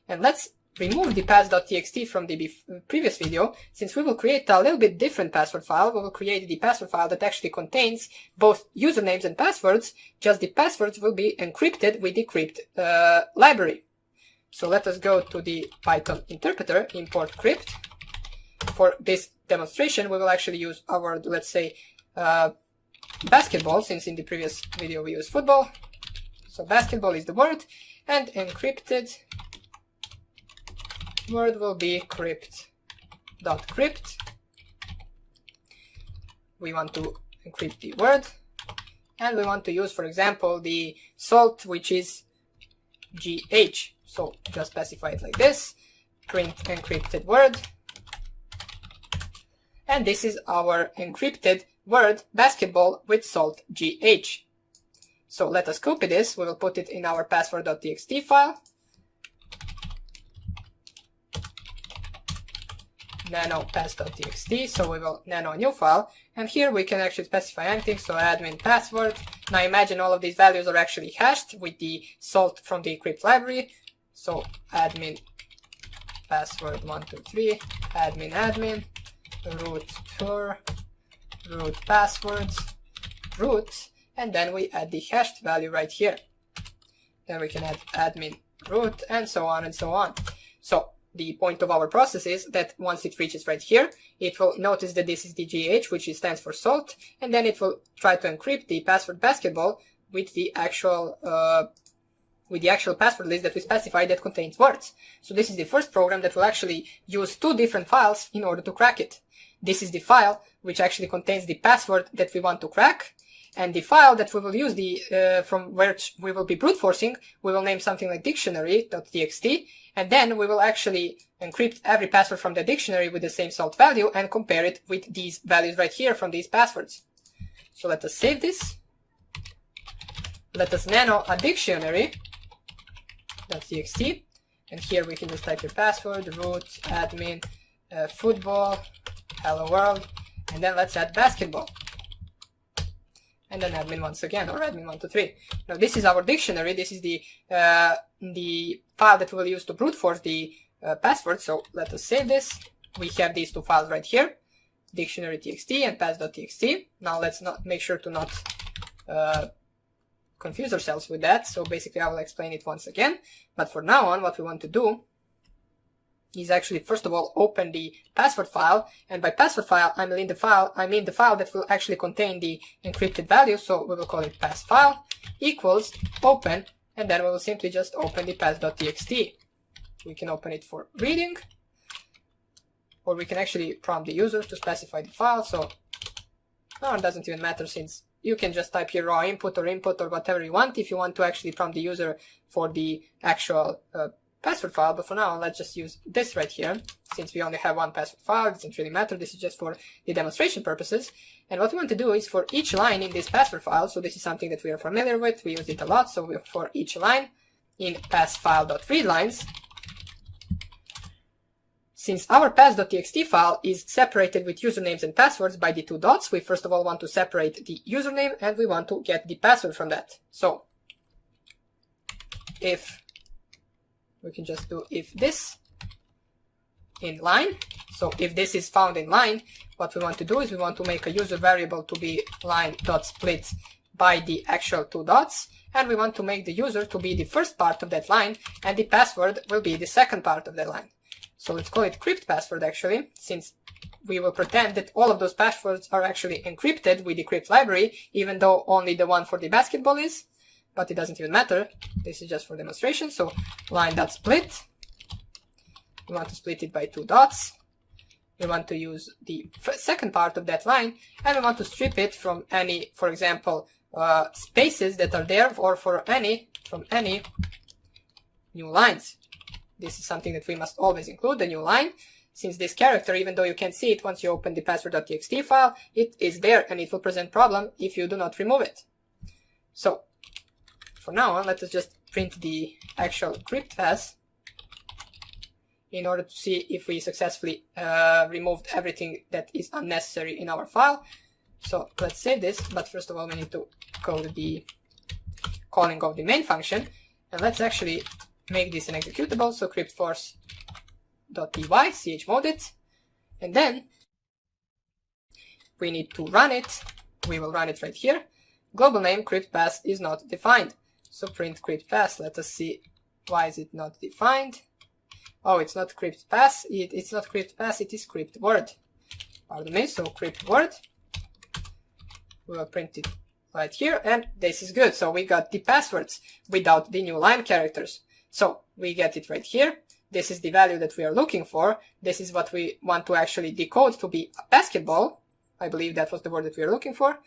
and let's remove the pass.txt from the previous video. Since we will create a little bit different password file, we will create the password file that actually contains both usernames and passwords, just the passwords will be encrypted with the crypt library. So let us go to the Python interpreter, import crypt. For this demonstration, we will actually use our, let's say, basketball, since in the previous video we used football. So basketball is the word, and encrypted word will be crypt.crypt. We want to encrypt the word, and we want to use, for example, the salt, which is GH. So just specify it like this, print encrypted word, and this is our encrypted word basketball with salt GH. So let us copy this, we will put it in our password.txt file. nano pass.txt, so we will nano a new file, and here we can actually specify anything, so admin password. Now imagine all of these values are actually hashed with the salt from the crypt library, so admin password 123, admin, root tour, root passwords, root, and then we add the hashed value right here. Then we can add admin root, and so on and so on. So the point of our process is that once it reaches right here, it will notice that this is the GH, which stands for salt, and then it will try to encrypt the password basketball with the actual password list that we specified that contains words. So this is the first program that will actually use two different files in order to crack it. This is the file which actually contains the password that we want to crack, and the file that we will use from which we will be brute forcing, we will name something like dictionary.txt, and then we will actually encrypt every password from the dictionary with the same salt value and compare it with these values right here from these passwords. So let us save this. Let us nano a dictionary.txt, and here we can just type your password, root, admin, football, hello world, and then let's add basketball. And then admin once again, or admin123. Now this is our dictionary. This is the file that we will use to brute force the password. So let us save this. We have these two files right here, dictionary.txt and pass.txt. Now let's not make sure to not confuse ourselves with that. So basically I will explain it once again. But for now on, what we want to do is actually first of all open the password file, and by password file I mean the file that will actually contain the encrypted value, so we will call it pass file equals open, and then we will simply just open the pass.txt. We can open it for reading, or we can actually prompt the user to specify the file, so no, it doesn't even matter, since you can just type here raw input or whatever you want if you want to actually prompt the user for the actual password file. But for now, let's just use this right here. Since we only have one password file, it doesn't really matter. This is just for the demonstration purposes. And what we want to do is for each line in this password file, so this is something that we are familiar with, we use it a lot, so for each line in passfile.readlines, since our pass.txt file is separated with usernames and passwords by the two dots, we first of all want to separate the username and we want to get the password from that. So if we can just do if this in line. So if this is found in line, what we want to do is we want to make a user variable to be line.split by the actual two dots, and we want to make the user to be the first part of that line, and the password will be the second part of that line. So let's call it crypt password actually, since we will pretend that all of those passwords are actually encrypted with the crypt library, even though only the one for the basketball is. But it doesn't even matter. This is just for demonstration. So line.split. We want to split it by two dots. We want to use the second part of that line, and we want to strip it from any, for example, spaces that are there, or from any new lines. This is something that we must always include, the new line, since this character, even though you can't see it once you open the password.txt file, it is there and it will present problem if you do not remove it. So for now on, let us just print the actual crypt pass in order to see if we successfully removed everything that is unnecessary in our file. So let's save this, but first of all we need to code the calling of the main function, and let's actually make this an executable. So cryptforce.py, chmode it, and then we need to run it. We will run it right here. Global name crypt pass is not defined. So print crypt pass. Let us see why is it not defined. Oh, it's not crypt pass. It's not crypt pass. It is crypt word. Pardon me. So crypt word. We will print it right here, and this is good. So we got the passwords without the new line characters. So we get it right here. This is the value that we are looking for. This is what we want to actually decode to be a basketball. I believe that was the word that we are looking for.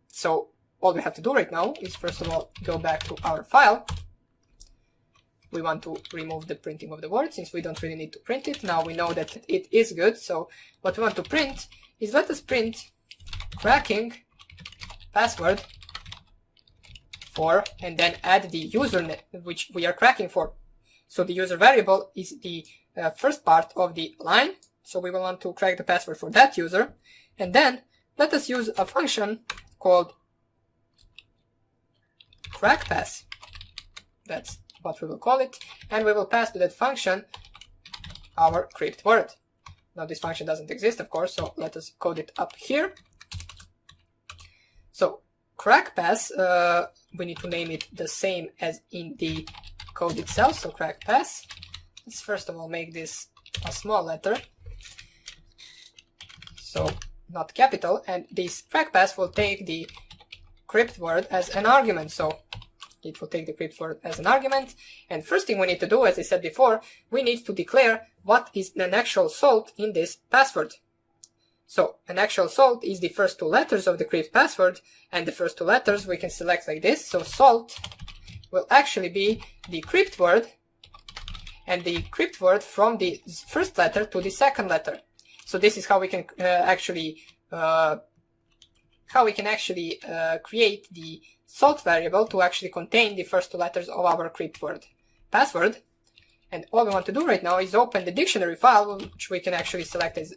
So all we have to do right now is first of all go back to our file. We want to remove the printing of the word since we don't really need to print it. Now we know that it is good. So what we want to print is, let us print cracking password for, and then add the username which we are cracking for. So the user variable is the first part of the line. So we will want to crack the password for that user. And then let us use a function called crackPass. That's what we will call it. And we will pass to that function our crypt word. Now this function doesn't exist, of course, so let us code it up here. So crackPass, we need to name it the same as in the code itself, so crackPass. Let's first of all make this a small letter, so not capital, and this crackPass will take the crypt word as an argument, so it will take the crypt word as an argument. And first thing we need to do, as I said before, we need to declare what is an actual salt in this password. So an actual salt is the first two letters of the crypt password, and the first two letters we can select like this. So salt will actually be the crypt word, and the crypt word from the first letter to the second letter. So this is how we can actually create the salt variable to actually contain the first two letters of our crypt word password. And all we want to do right now is open the dictionary file, which we can actually select as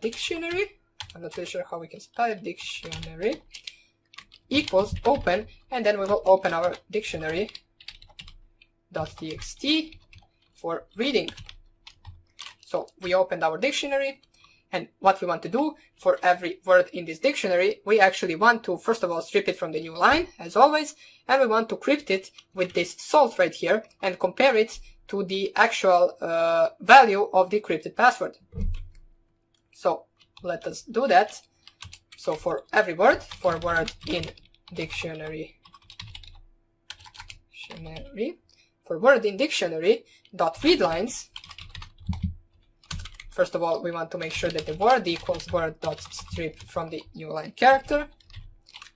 dictionary. I'm not really sure how we can spell it. Dictionary equals open, and then we will open our dictionary.txt for reading. So we opened our dictionary, and what we want to do for every word in this dictionary, we actually want to first of all strip it from the new line as always, and we want to crypt it with this salt right here and compare it to the actual value of the crypted password. So let us do that. So for every word, for word in dictionary, for word in dictionary dot readlines, first of all, we want to make sure that the word equals word dot strip from the new line character,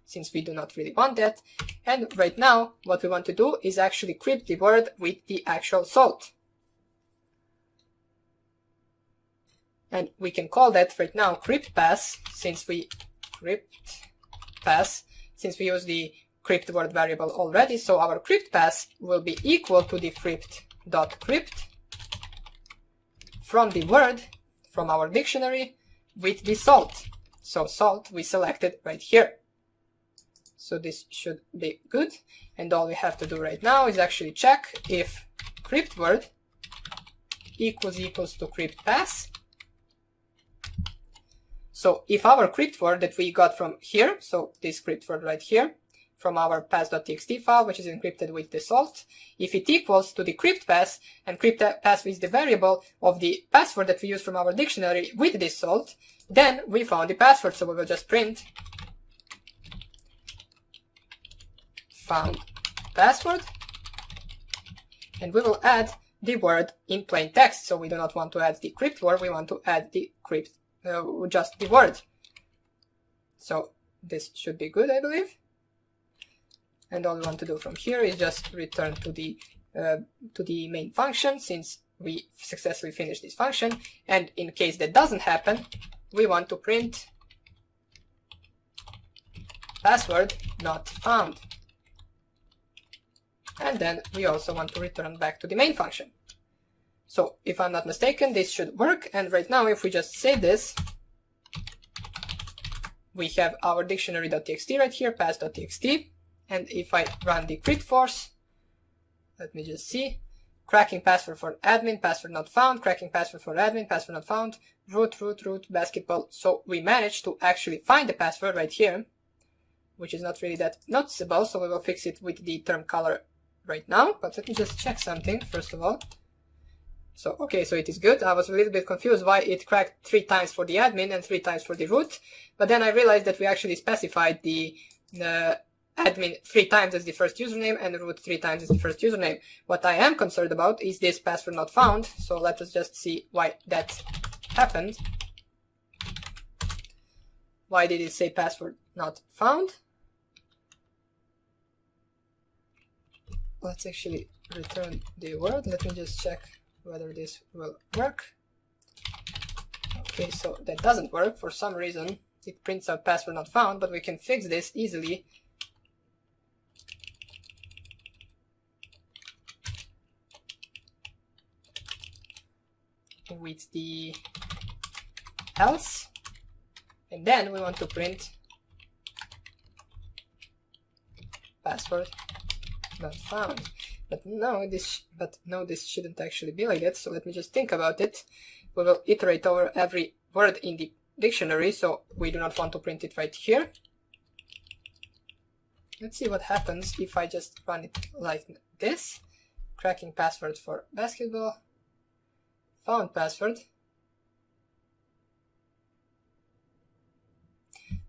since we do not really want that. And right now, what we want to do is actually crypt the word with the actual salt. And we can call that right now cryptPass, since we use the crypt word variable already. So our cryptPass will be equal to the crypt.crypt from the word from our dictionary with the salt. So salt we selected right here. So this should be good. And all we have to do right now is actually check if crypt word equals to cryptPass. So if our crypt word that we got from here, so this crypt word right here, from our pass.txt file, which is encrypted with the salt, if it equals to the cryptPass, and cryptPass is the variable of the password that we use from our dictionary with this salt, then we found the password. So we will just print found password, and we will add the word in plain text. So we do not want to add the crypt word, we want to add the crypt, just the word. So this should be good, I believe. And all we want to do from here is just return to the main function, since we successfully finished this function. And in case that doesn't happen, we want to print password not found. And then we also want to return back to the main function. So if I'm not mistaken, this should work. And right now, if we just save this, we have our dictionary.txt right here, pass.txt. And if I run the crypt force, let me just see, cracking password for admin, password not found, cracking password for admin, password not found, root, basketball. So we managed to actually find the password right here, which is not really that noticeable. So we will fix it with the term color right now. But let me just check something first of all. So, okay, so it is good. I was a little bit confused why it cracked 3 times for the admin and 3 times for the root. But then I realized that we actually specified the admin 3 times as the first username and root 3 times as the first username. What I am concerned about is this password not found. So let us just see why that happened. Why did it say password not found? Let's actually return the word. Let me just check whether this will work. Okay, so that doesn't work. For some reason, it prints out password not found, but we can fix this easily. with the else, and then we want to print password not found. But no, this shouldn't actually be like that, so let me just think about it. We will iterate over every word in the dictionary, so we do not want to print it right here. Let's see what happens if I just run it like this. Cracking password for basketball. Found password.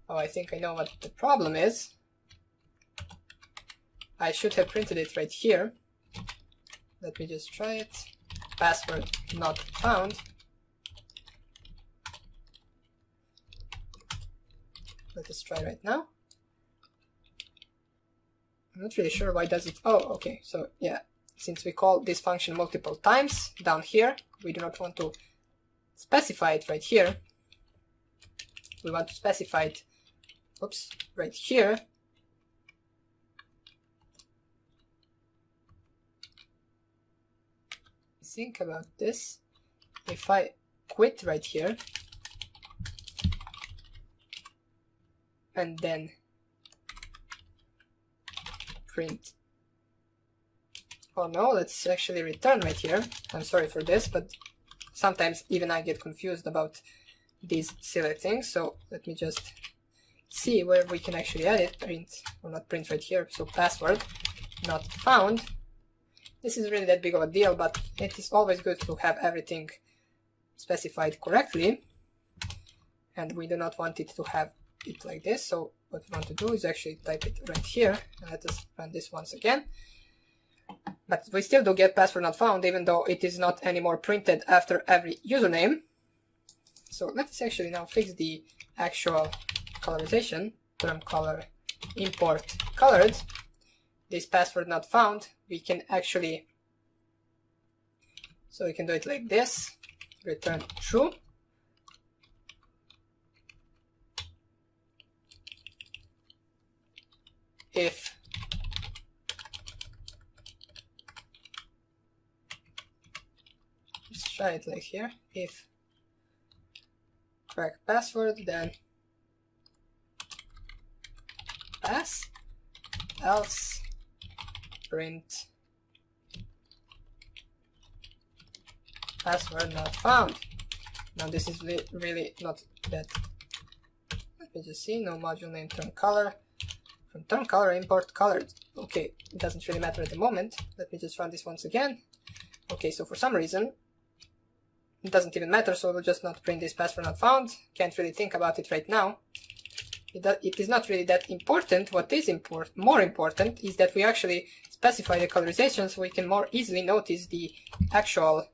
Oh, I think I know what the problem is. I should have printed it right here. Let me just try it. Password not found. Let us try right now. I'm not really sure why does it. Oh, okay. So yeah, since we call this function multiple times down here, we do not want to specify it right here. We want to specify it, oops, right here. Think about this. If I quit right here and then print, oh no, let's actually return right here. I'm sorry for this, but sometimes even I get confused about these silly things. So let me just see where we can actually add it. Print, or not print right here, so password not found. This is really that big of a deal, but it is always good to have everything specified correctly, and we do not want it to have it like this. So what we want to do is actually type it right here, and let us run this once again. But we still do get password not found, even though it is not anymore printed after every username. So let's actually now fix the actual colorization. Term color import colored. This password not found, we can actually, so we can do it like this, return true. If let's try it like here. If crack password, then pass, else print password not found. Now this is really not that. Let me just see. No module name term color. From term color import colored. Okay, it doesn't really matter at the moment. Let me just run this once again. Okay, so for some reason it doesn't even matter, so we'll just not print this password not found. Can't really think about it right now. It is not really that important. What is more important is that we actually specify the colorization, so we can more easily notice the actual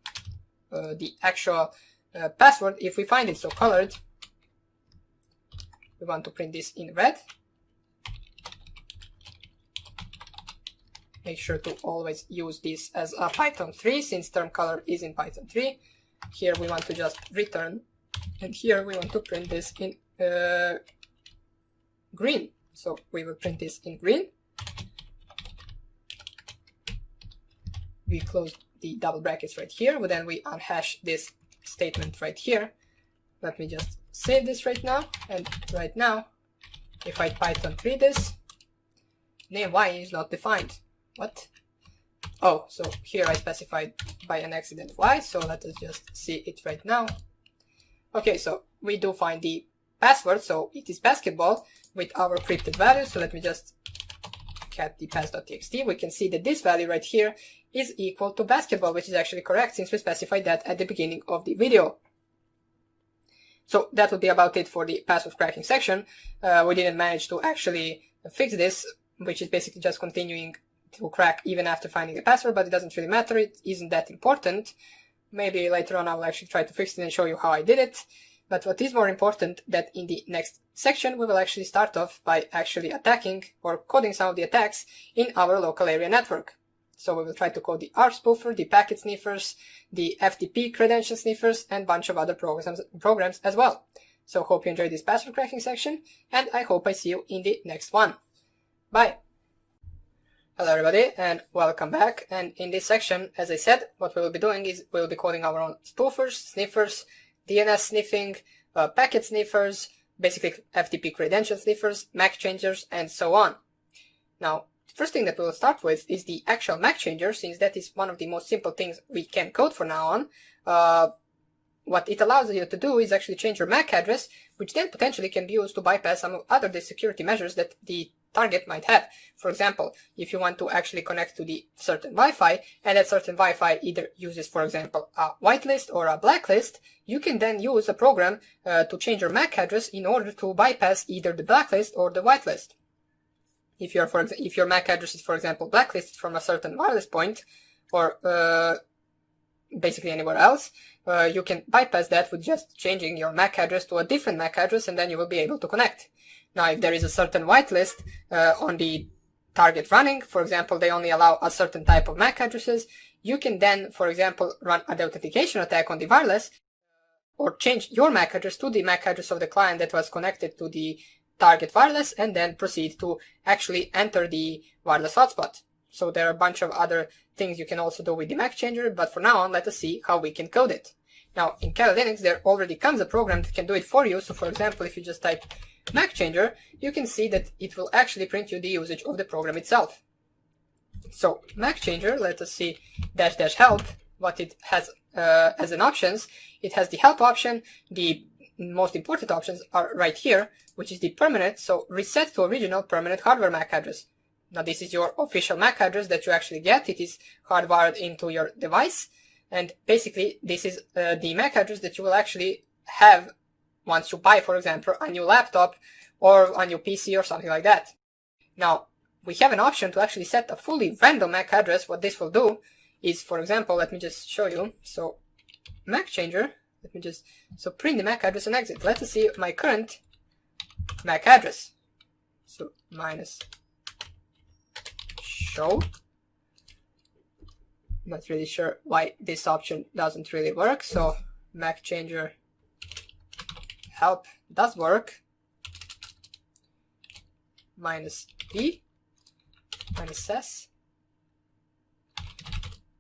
password if we find it. So colored, we want to print this in red. Make sure to always use this as a Python 3, since term color is in Python 3. Here we want to just return, and here we want to print this in green. So we will print this in green. We close the double brackets right here, but then we unhash this statement right here. Let me just save this right now, and right now, if I Python 3 this, name y is not defined. What? Oh, so here I specified by an accident y, so let us just see it right now. Okay, so we do find the password, so it is basketball with our encrypted value. So let me just cat the pass.txt. We can see that this value right here is equal to basketball, which is actually correct since we specified that at the beginning of the video. So that would be about it for the password cracking section. We didn't manage to actually fix this, which is basically just continuing to crack even after finding the password, but it doesn't really matter. It isn't that important. Maybe later on I will actually try to fix it and show you how I did it. But what is more important, that in the next section we will actually start off by actually attacking or coding some of the attacks in our local area network. So we will try to code the R spoofer, the packet sniffers, the FTP credential sniffers, and a bunch of other programs as well. So hope you enjoyed this password cracking section, and I hope I see you in the next one. Bye! Hello everybody and welcome back, and in this section, as I said, what we will be doing is we will be coding our own spoofers, sniffers, DNS sniffing, packet sniffers, basically FTP credential sniffers, MAC changers, and so on. Now, the first thing that we will start with is the actual MAC changer, since that is one of the most simple things we can code from now on. What it allows you to do is actually change your MAC address, which then potentially can be used to bypass some other security measures that the target might have. For example, if you want to actually connect to the certain Wi-Fi, and that certain Wi-Fi either uses, for example, a whitelist or a blacklist, you can then use a program to change your MAC address in order to bypass either the blacklist or the whitelist. If your MAC address is, for example, blacklisted from a certain wireless point, or basically anywhere else, you can bypass that with just changing your MAC address to a different MAC address, and then you will be able to connect. Now, if there is a certain whitelist on the target running, for example, they only allow a certain type of MAC addresses, you can then, for example, run an authentication attack on the wireless, or change your MAC address to the MAC address of the client that was connected to the target wireless, and then proceed to actually enter the wireless hotspot. So there are a bunch of other things you can also do with the MAC changer, but for now on, let us see how we can code it. Now, in Kali Linux, there already comes a program that can do it for you. So for example, if you just type MAC changer, you can see that it will actually print you the usage of the program itself. So MAC changer, let us see --help, what it has as an options. It has the help option. The most important options are right here, which is the permanent, so reset to original permanent hardware MAC address. Now this is your official MAC address that you actually get. It is hardwired into your device, and basically this is the MAC address that you will actually have once you buy, for example, a new laptop or a new PC or something like that. Now, we have an option to actually set a fully random MAC address. What this will do is, for example, let me just show you. So MAC changer, so print the MAC address and exit. Let us see my current MAC address. So minus show. Not really sure why this option doesn't really work. So MAC changer help does work. Minus B, minus S.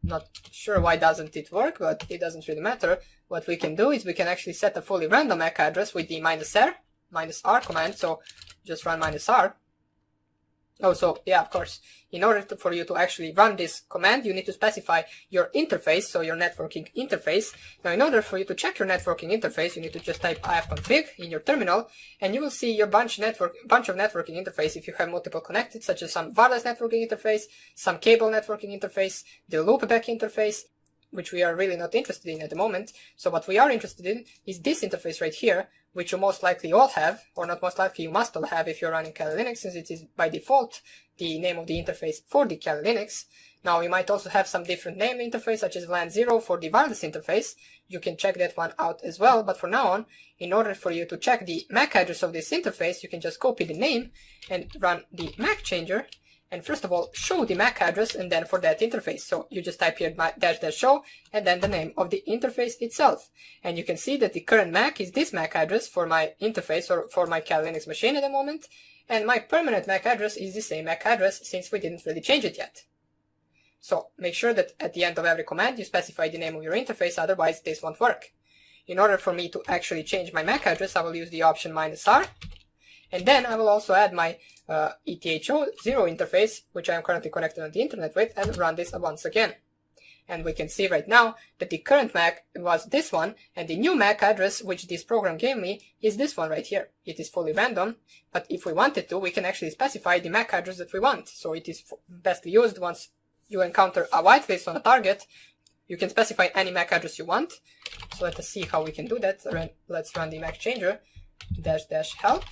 Not sure why doesn't it work, but it doesn't really matter. What we can do is we can actually set a fully random MAC address with the -R command. So just run -R. Oh, so yeah, of course, in order for you to actually run this command, you need to specify your interface, so your networking interface. Now, in order for you to check your networking interface, you need to just type ifconfig in your terminal, and you will see your bunch of networking interface if you have multiple connected, such as some wireless networking interface, some cable networking interface, the loopback interface, which we are really not interested in at the moment. So what we are interested in is this interface right here, which you most likely all have, or not most likely, you must all have if you're running Kali Linux, since it is by default the name of the interface for the Kali Linux. Now, you might also have some different name interface, such as LAN 0 for the wireless interface. You can check that one out as well, but for now on, in order for you to check the MAC address of this interface, you can just copy the name and run the MAC changer, and first of all, show the MAC address, and then for that interface. So you just type here --show, and then the name of the interface itself. And you can see that the current MAC is this MAC address for my interface, or for my Kali Linux machine at the moment. And my permanent MAC address is the same MAC address, since we didn't really change it yet. So make sure that at the end of every command, you specify the name of your interface, otherwise this won't work. In order for me to actually change my MAC address, I will use the option -R. And then I will also add my ETH0 interface, which I am currently connected on the internet with, and run this once again. And we can see right now that the current MAC was this one, and the new MAC address which this program gave me is this one right here. It is fully random, but if we wanted to, we can actually specify the MAC address that we want. So it is best used once you encounter a whitelist on a target. You can specify any MAC address you want. So let us see how we can do that. Let's run the MAC changer --help.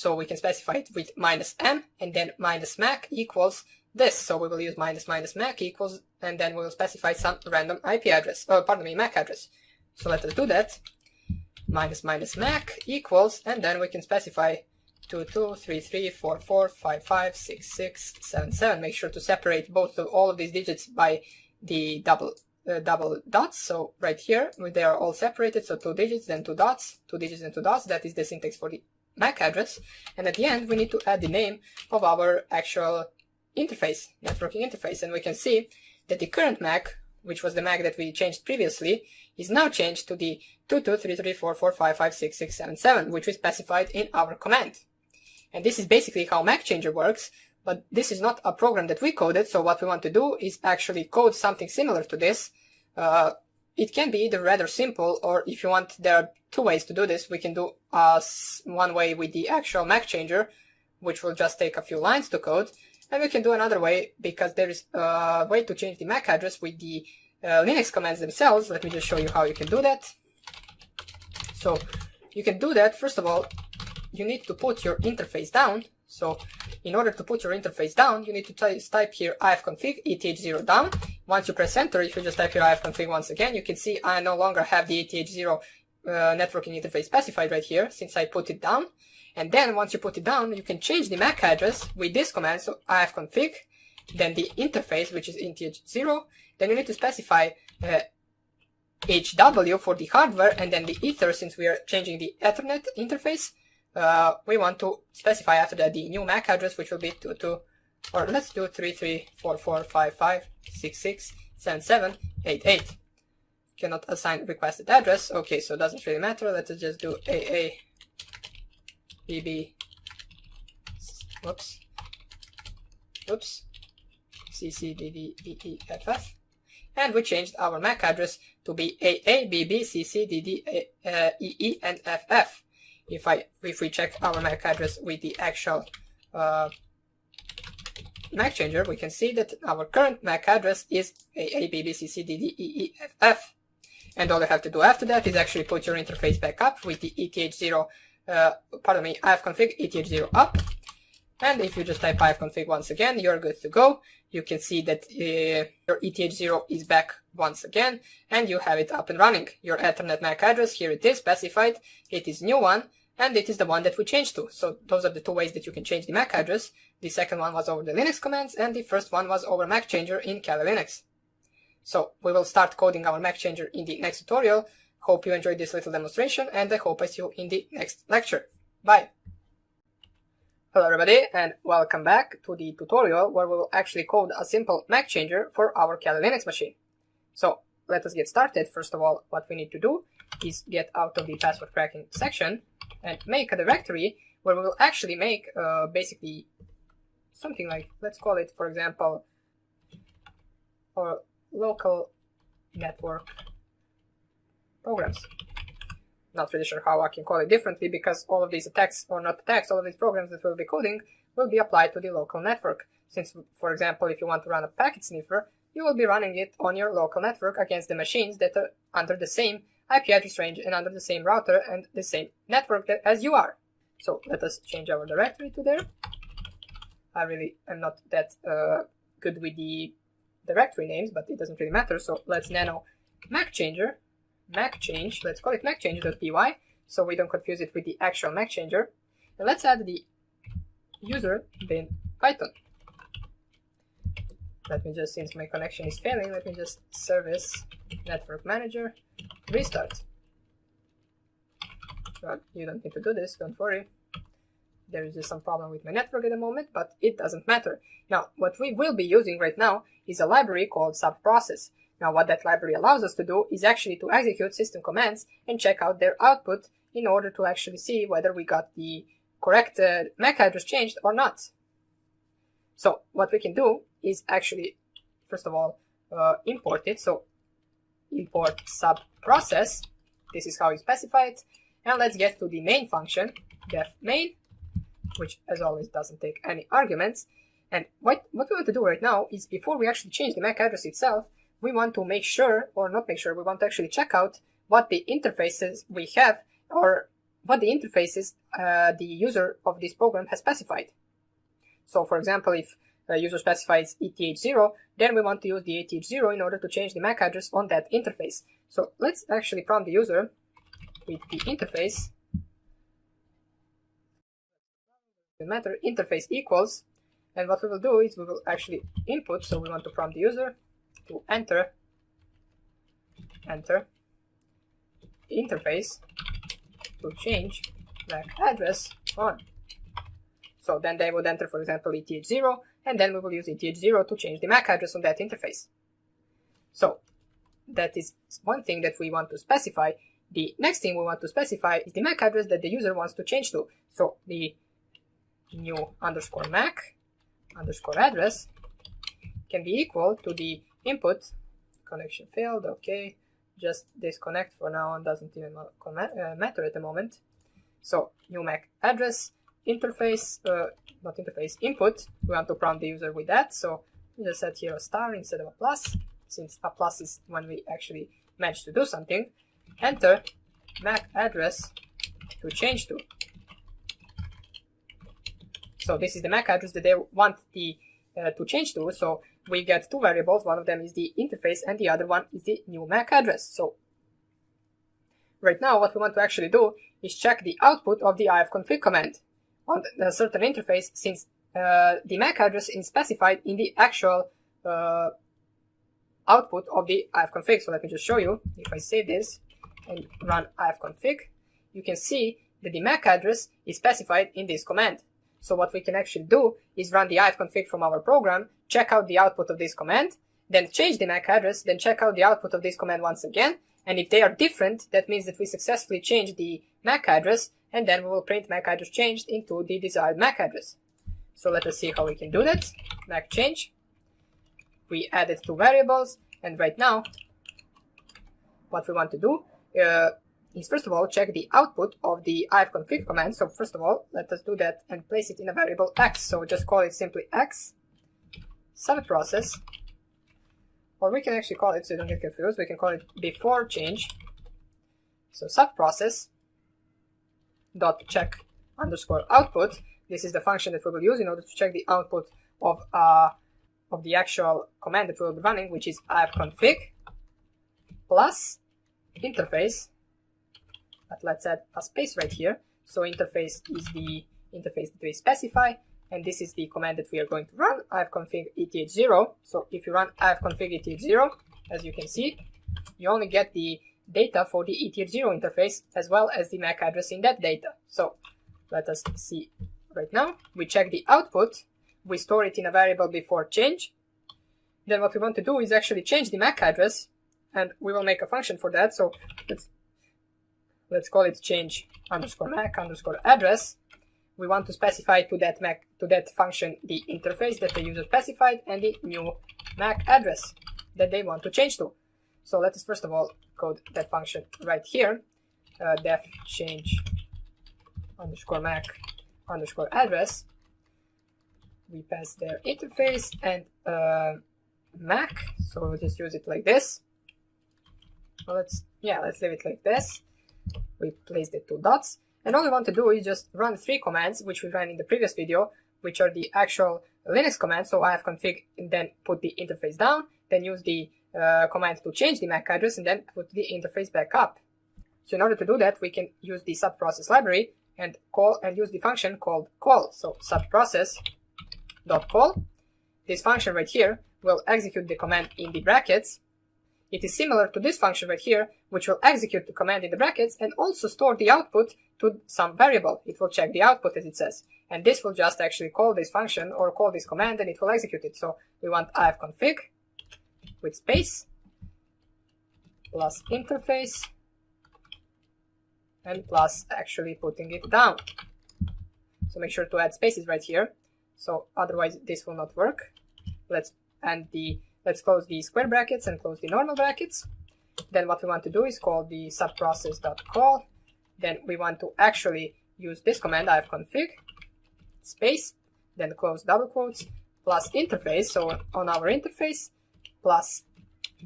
So we can specify it with -m, and then -mac equals this. So we will use -mac equals, and then we will specify some random IP address, MAC address. So let us do that. -mac equals, and then we can specify 223344556677. Make sure to separate all of these digits by the double dots. So right here, they are all separated. So 2 digits, then 2 dots, 2 digits, then 2 dots. That is the syntax for the MAC address, and at the end we need to add the name of our actual interface, networking interface, and we can see that the current MAC, which was the MAC that we changed previously, is now changed to the 223344556677, which we specified in our command. And this is basically how MAC changer works, but this is not a program that we coded, so what we want to do is actually code something similar to this. It can be either rather simple, or if you want, there are two ways to do this. We can do one way with the actual MAC changer, which will just take a few lines to code, and we can do another way because there is a way to change the MAC address with the Linux commands themselves. Let me just show you how you can do that. So you can do that. First of all, you need to put your interface down. So in order to put your interface down, you need to type here ifconfig eth0 down. Once you press enter, if you just type here ifconfig once again, you can see I no longer have the eth0 networking interface specified right here since I put it down. And then once you put it down, you can change the MAC address with this command. So ifconfig, then the interface, which is eth0. Then you need to specify HW for the hardware, and then the ether, since we are changing the Ethernet interface. We want to specify after that the new MAC address, which will be 334455667788. Cannot assign requested address. Okay, so it doesn't really matter. Let's just do AABB. CCDDEEFF. And we changed our MAC address to be AABBCCDDEENFF. If we check our MAC address with the actual MAC changer, we can see that our current MAC address is AABBCCDDEEFF. And all you have to do after that is actually put your interface back up with the eth0, ifconfig eth0 up. And if you just type ifconfig once again, you're good to go. You can see that your eth0 is back once again, and you have it up and running. Your Ethernet MAC address, here it is specified. It is new one, and it is the one that we changed to. So those are the two ways that you can change the MAC address. The second one was over the Linux commands, and the first one was over MAC changer in Kali Linux. So we will start coding our MAC changer in the next tutorial. Hope you enjoyed this little demonstration, and I hope I see you in the next lecture. Bye! Hello everybody, and welcome back to the tutorial where we will actually code a simple MAC changer for our Kali Linux machine. So let us get started. First of all, what we need to do is get out of the password cracking section and make a directory where we will actually make basically something like, let's call it, for example, our local network programs. Not really sure how I can call it differently, because all of these attacks, or not attacks, all of these programs that we'll be coding will be applied to the local network. Since, for example, if you want to run a packet sniffer, you will be running it on your local network against the machines that are under the same IP address range and under the same router and the same network as you are. So let us change our directory to there. I really am not that good with the directory names, but it doesn't really matter. So let's nano MAC changer. MAC change, let's call it MacChanger.py, so we don't confuse it with the actual MAC changer. And let's add the user bin Python. Let me just, since my connection is failing, let me just service network manager restart. Well, you don't need to do this, don't worry. There is just some problem with my network at the moment, but it doesn't matter. Now, what we will be using right now is a library called subprocess. Now, what that library allows us to do is actually to execute system commands and check out their output in order to actually see whether we got the correct MAC address changed or not. So what we can do is actually, first of all, import it. So import subprocess. This is how you specify it. And let's get to the main function, def main, which as always doesn't take any arguments. And what we want to do right now is, before we actually change the MAC address itself, we want to make sure, or not make sure, we want to actually check out what the interfaces we have, or what the interfaces the user of this program has specified. So for example, if a user specifies eth0, then we want to use the eth0 in order to change the MAC address on that interface. So let's actually prompt the user with the interface, the matter interface equals, and what we will do is we will actually input, so we want to prompt the user to enter interface to change MAC address on. So then they would enter, for example, ETH0, and then we will use ETH0 to change the MAC address on that interface. So that is one thing that we want to specify. The next thing we want to specify is the MAC address that the user wants to change to. So the new underscore MAC underscore address can be equal to the input. Connection failed, okay. Just disconnect for now on, doesn't even matter at the moment. So new MAC address, interface, not interface, input. We want to prompt the user with that. So we just set here a star instead of a plus, since a plus is when we actually manage to do something. Enter MAC address to change to. So this is the MAC address that they want the to change to. So we get two variables. One of them is the interface and the other one is the new MAC address. So right now what we want to actually do is check the output of the ifconfig command on a certain interface, since the MAC address is specified in the actual output of the ifconfig. So let me just show you. If I save this and run ifconfig, you can see that the MAC address is specified in this command. So what we can actually do is run the ifconfig from our program, check out the output of this command, then change the MAC address, then check out the output of this command once again. And if they are different, that means that we successfully changed the MAC address, and then we will print MAC address changed into the desired MAC address. So let us see how we can do that. MAC change. We added two variables, and right now what we want to do is first of all check the output of the ifconfig command. So first of all, let us do that and place it in a variable x. So just call it simply x subprocess, or we can actually call it, so you don't get confused, we can call it before change. So subprocess dot check underscore output. This is the function that we will use in order to check the output of the actual command that we will be running, which is ifconfig plus interface. But let's add a space right here. So interface is the interface that we specify, and this is the command that we are going to run, ifconfig ETH0. So if you run ifconfig ETH0, as you can see, you only get the data for the ETH0 interface as well as the MAC address in that data. So let us see right now. We check the output, we store it in a variable before change. Then what we want to do is actually change the MAC address, and we will make a function for that. So let's call it change underscore MAC underscore address. We want to specify to that function the interface that the user specified and the new MAC address that they want to change to. So let us first of all code that function right here. Def change underscore MAC underscore address. We pass their interface and MAC. So we'll just use it like this. Well, let's leave it like this. We place the two dots, and all we want to do is just run three commands which we ran in the previous video, which are the actual Linux commands. So ifconfig, and then put the interface down, then use the command to change the MAC address, and then put the interface back up. So in order to do that, we can use the subprocess library and use the function called call. So subprocess dot call. This function right here will execute the command in the brackets. It is similar to this function right here, which will execute the command in the brackets and also store the output to some variable. It will check the output, as it says, and this will just actually call this function or call this command, and it will execute it. So we want ifconfig with space plus interface and plus actually putting it down. So make sure to add spaces right here, so otherwise this will not work. Let's close the square brackets and close the normal brackets. Then what we want to do is call the subprocess.call. Then we want to actually use this command, ifconfig space, then close double quotes, plus interface. So on our interface, plus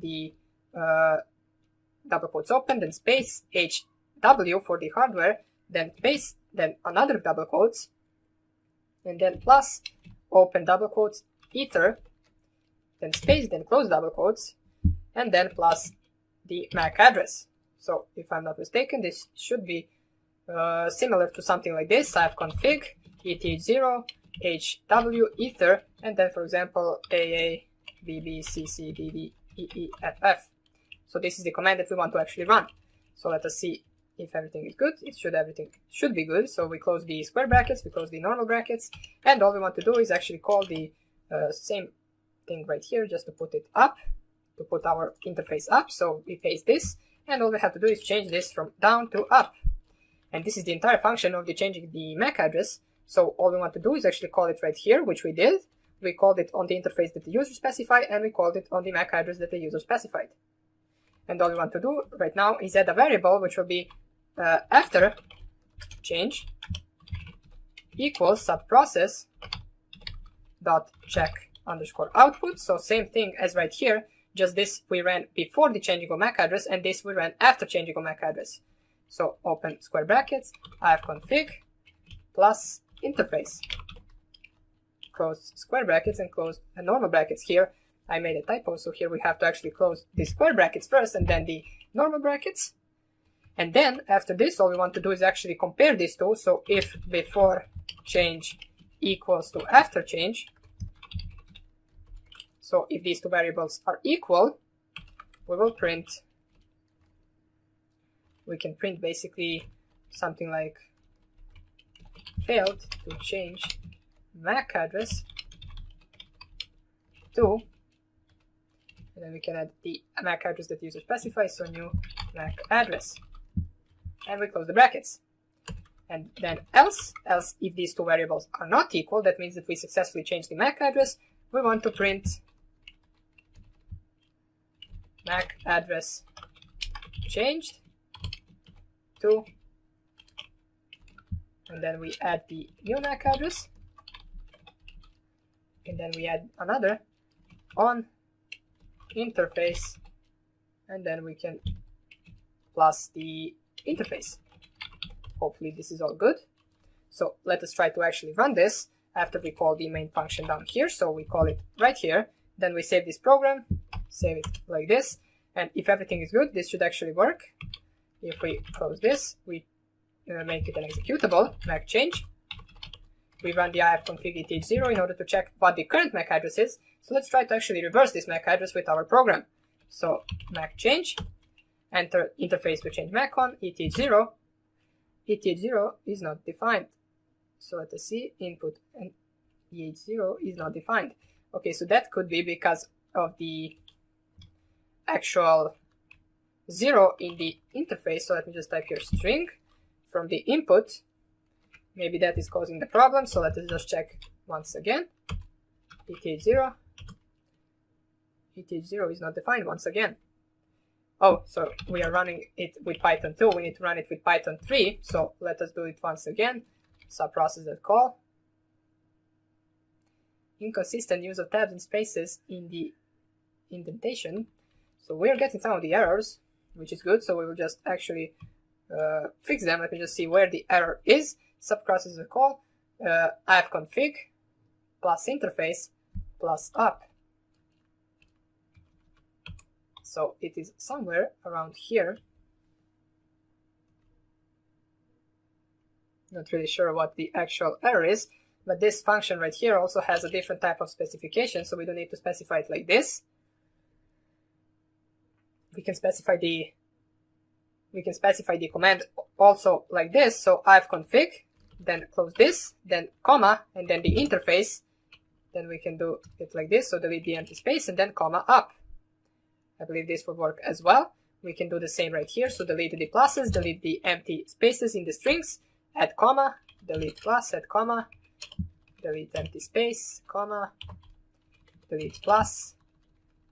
the double quotes open, then space HW for the hardware, then space, then another double quotes, and then plus open double quotes ether, then space, then close double quotes, and then plus the MAC address. So if I'm not mistaken, this should be similar to something like this: ifconfig eth0 hw ether, and then for example aa bb cc dd eeff. So this is the command that we want to actually run. So let us see If everything is good, everything should be good. So we close the square brackets, we close the normal brackets, and all we want to do is actually call the same thing right here, just to put it up, to put our interface up. So we paste this, and all we have to do is change this from down to up. And this is the entire function of the changing the MAC address. So all we want to do is actually call it right here, which we did. We called it on the interface that the user specified, and we called it on the MAC address that the user specified. And all we want to do right now is add a variable which will be after change equals subprocess dot check underscore output. So same thing as right here, just this we ran before the changing of MAC address, and this we ran after changing of MAC address. So open square brackets, ifconfig plus interface, close square brackets and close the normal brackets. Here I made a typo, so here we have to actually close the square brackets first and then the normal brackets. And then after this, all we want to do is actually compare these two. So if before change equals to after change, so if these two variables are equal, we will print, we can print basically something like failed to change MAC address to, and then we can add the MAC address that the user specifies, so new MAC address. And we close the brackets. And then else if these two variables are not equal, that means that we successfully changed the MAC address, we want to print MAC address changed to, and then we add the new MAC address, and then we add another on interface, and then we can plus the interface. Hopefully this is all good. So let us try to actually run this after we call the main function down here. So we call it right here, then we save this program, save it like this, and if everything is good, this should actually work. If we close this, we make it an executable, MAC change. We run the ifconfig eth0 in order to check what the current MAC address is. So let's try to actually reverse this MAC address with our program. So MAC change, enter interface to change MAC on, eth0. eth0 is not defined. So let us see, input and eth0 is not defined. Okay, so that could be because of the actual 0 in the interface. So let me just type here string from the input. Maybe that is causing the problem. So let us just check once again. eth0 is not defined once again. Oh, so we are running it with Python 2. We need to run it with Python 3. So let us do it once again. Subprocess.call. Inconsistent use of tabs and spaces in the indentation. So we are getting some of the errors, which is good. So we will just actually fix them. Let me just see where the error is. Subprocess.call ifconfig plus interface plus up. So it is somewhere around here. Not really sure what the actual error is, but this function right here also has a different type of specification, so we don't need to specify it like this. We can specify the command also like this. So ifconfig, then close this, then comma, and then the interface. Then we can do it like this. So delete the empty space and then comma up. I believe this will work as well. We can do the same right here. So delete the pluses, delete the empty spaces in the strings, add comma, delete plus, add comma, delete empty space, comma, delete plus,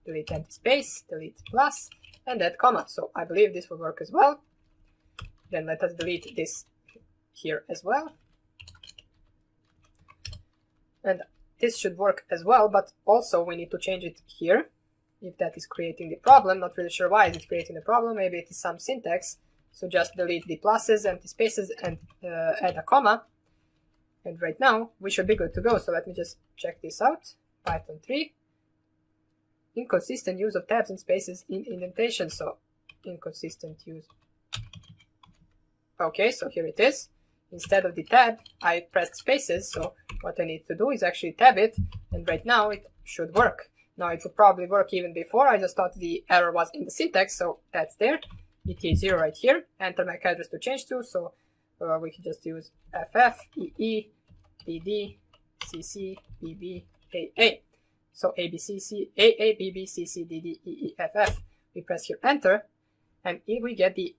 delete empty space, delete plus, and add comma. So I believe this will work as well. Then let us delete this here as well. And this should work as well, but also we need to change it here. If that is creating the problem, not really sure why is it creating the problem. Maybe it is some syntax. So just delete the pluses, empty spaces, and add a comma. And right now we should be good to go. So let me just check this out. Python 3. Inconsistent use of tabs and spaces in indentation. So inconsistent use. Okay, so here it is. Instead of the tab, I pressed spaces. So what I need to do is actually tab it. And right now it should work. Now it would probably work even before. I just thought the error was in the syntax, so that's there. ETH0 right here, enter MAC address to change to, so we can just use FF, EE, DD, CC, BB, AA. So ABCC, AA, BB, CC, DD, EE, FF. We press here enter, and we get the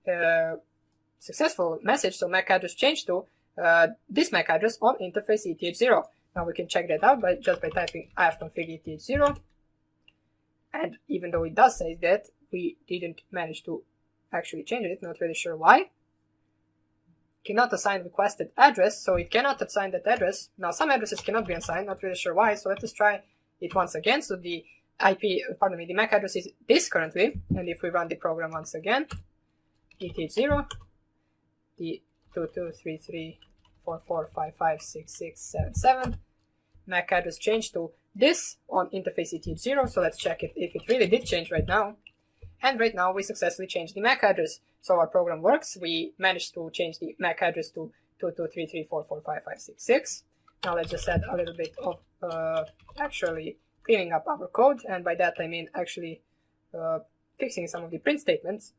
successful message, so MAC address changed to this MAC address on interface ETH0. Now we can check that out just by typing ifconfig ETH0, and even though it does say that, we didn't manage to actually change it, not really sure why. Cannot assign requested address, so it cannot assign that address. Now some addresses cannot be assigned, not really sure why, so let us try it once again. So the the MAC address is this currently, and if we run the program once again, ETH0, the 223344556677, MAC address changed to this on interface ETH0, so let's check it if it really did change right now. And right now we successfully changed the MAC address. So our program works. We managed to change the MAC address to 2233445566. Now let's just add a little bit of actually cleaning up our code, and by that I mean actually fixing some of the print statements.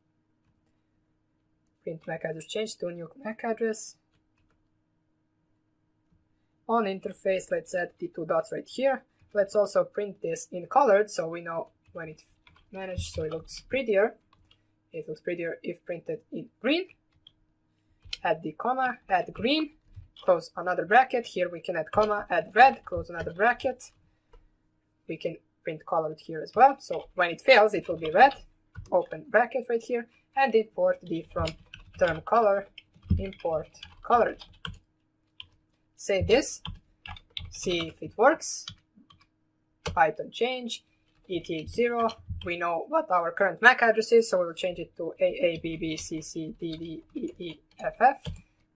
Print MAC address change to new MAC address. On interface, let's add the 2 dots right here. Let's also print this in colored, so we know when it's managed, so it looks prettier. It looks prettier if printed in green. Add the comma, add green, close another bracket. Here we can add comma, add red, close another bracket. We can print colored here as well. So when it fails, it will be red. Open bracket right here, and import the from term color, import colored. Save this, see if it works. Python change, ETH0. We know what our current MAC address is, so we'll change it to AABBCCDDEEFF.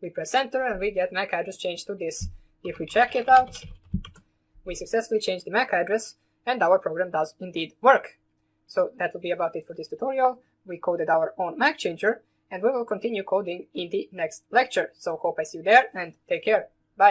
We press enter, and we get MAC address changed to this. If we check it out, we successfully changed the MAC address, and our program does indeed work. So that will be about it for this tutorial. We coded our own MAC changer, and we will continue coding in the next lecture. So hope I see you there, and take care.